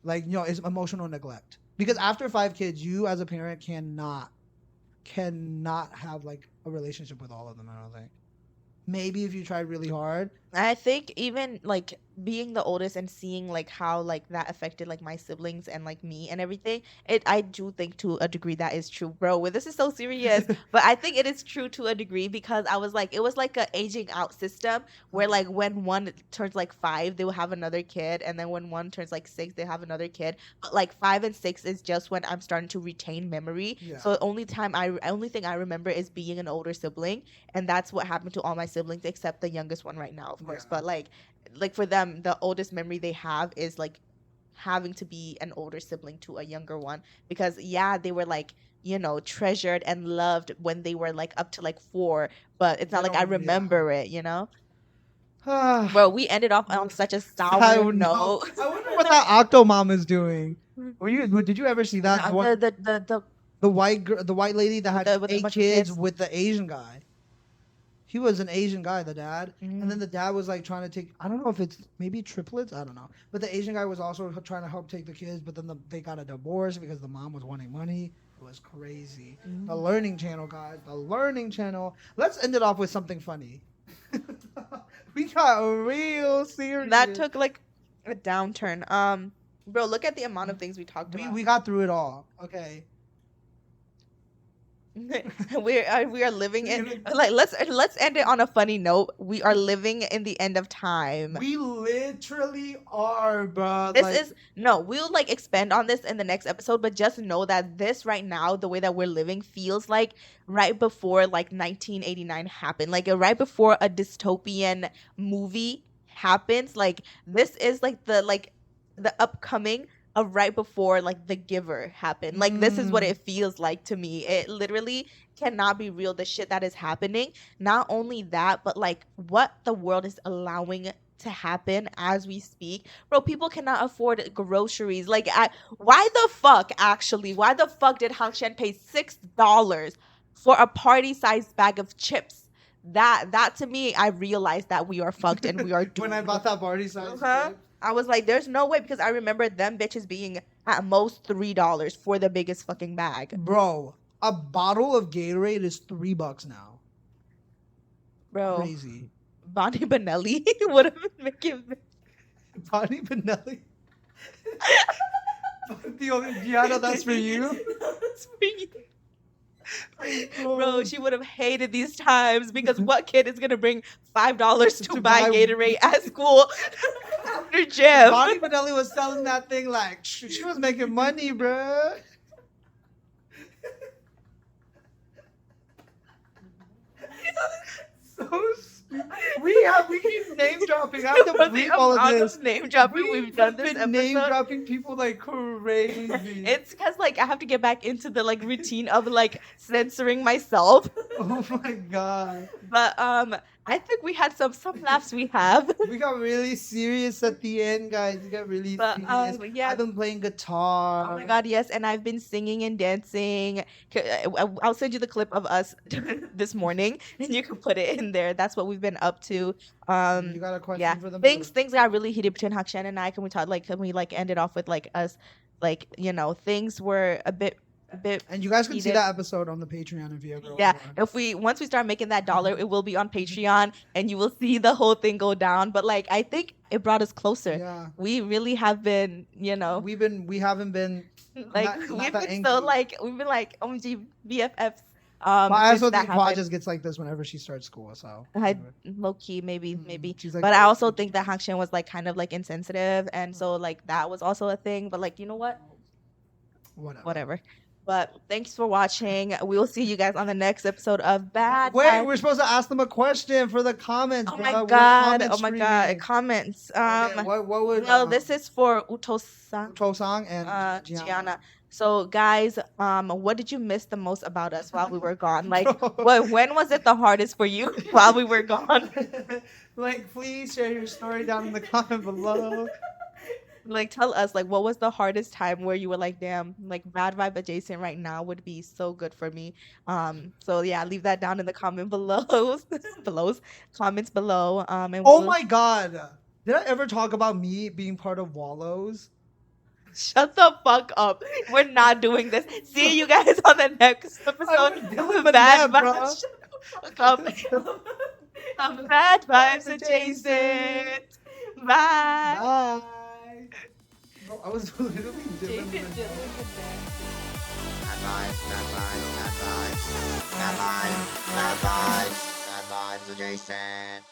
Like, it's emotional neglect. Because after 5 kids, you as a parent cannot have like a relationship with all of them, I don't think. Maybe if you try really hard. I think even like being the oldest and seeing like how like that affected like my siblings and like me and everything, I do think to a degree that is true, bro. Well, this is so serious, but I think it is true to a degree because I was like, it was like a aging out system where like when one turns like 5, they will have another kid, and then when one turns like 6, they have another kid. But like 5 and 6 is just when I'm starting to retain memory. Yeah. So the only thing I remember is being an older sibling, and that's what happened to all my siblings except the youngest one right now, of course. Yeah. But like for them, the oldest memory they have is like having to be an older sibling to a younger one because they were like treasured and loved when they were like up to like 4, but it's not like I remember it. Bro, we ended off on such a sour note. I wonder what that Octomom is doing. Did you ever see that? The white lady that had with a 8 bunch of kids kids. with the Asian guy. He was an Asian guy, the dad, and then the dad was like trying to take. I don't know if it's maybe triplets. I don't know, but the Asian guy was also trying to help take the kids. But then they got a divorce because the mom was wanting money. It was crazy. The Learning Channel, guys. The Learning Channel. Let's end it off with something funny. We got real serious. That took like a downturn. Bro, look at the amount of things we talked about. We got through it all. Okay. we are living in like let's end it on a funny note. We are living in the end of time. We literally are, bro. We'll like expand on this in the next episode, but just know that this right now, the way that we're living feels like right before like 1989 happened, like right before a dystopian movie happens. Like this is like the upcoming of right before like The Giver happened. Like this is what it feels like to me. It literally cannot be real, the shit that is happening. Not only that, but like what the world is allowing to happen as we speak. Bro, people cannot afford groceries. Like why the fuck did Hang Shen pay $6 for a party-sized bag of chips? That to me, I realized that we are fucked and we are doomed. When I bought that party-sized chips. I was like, there's no way, because I remember them bitches being at most $3 for the biggest fucking bag. Bro, a bottle of Gatorade is $3 now. Bro. Crazy. Bonnie Benelli would have been making... Bonnie Benelli? Gianna, that's for you? That's for you. Bro, she would have hated these times because what kid is gonna bring $5 to buy Gatorade at school after gym? Bonnie Benelli was selling that thing like she was making money, bro. So stupid. We keep name dropping. I have to bleep all of this. Name dropping we've done this episode. Name dropping people like crazy. It's because like I have to get back into the like routine of like censoring myself. Oh my god. But I think we had some laughs we have. We got really serious at the end, guys. We got really serious. Yeah. I've been playing guitar. Oh my god, yes, and I've been singing and dancing. I'll send you the clip of us this morning, and you can put it in there. That's what we've been up to. You got a question for them? Things got really heated between Hakshan and I. Can we end it off with like us, like things were a bit. And you guys can see that episode on the Patreon if you ever. Yeah, once we start making that dollar, it will be on Patreon, and you will see the whole thing go down. But like, I think it brought us closer. Yeah, we really have been. We haven't been like we've been so like we've been like OMG BFFs But I since also that think Quad happened. just gets like this whenever she starts school. So Low key, maybe. she's like, But I also think that Hangshin was like kind of like insensitive, and so like that was also a thing. But like, you know what? Whatever. But thanks for watching. We will see you guys on the next episode of Bad. Wait, Vibes. we're supposed to ask them a question for the comments. Oh bro. my We're god! comment Oh my god! streaming. Comments. What would? Well, this is for Uto-san. Uto-san and Gianna. So guys, what did you miss the most about us while we were gone? Like, when was it the hardest for you while we were gone? Like, please share your story down in the comment below. Like, tell us, like, what was the hardest time where you were like, damn, like, Bad Vibe adjacent right now would be so good for me. So yeah, leave that down in the comment below, comments below. And Oh we'll- my god, did I ever talk about me being part of Wallows? Shut the fuck up. We're not doing this. See you guys on the next episode of Bad Vibes. Of Bad Vibes adjacent. Bye. Bye. Bro, I was literally doing Bad Bad vibes adjacent.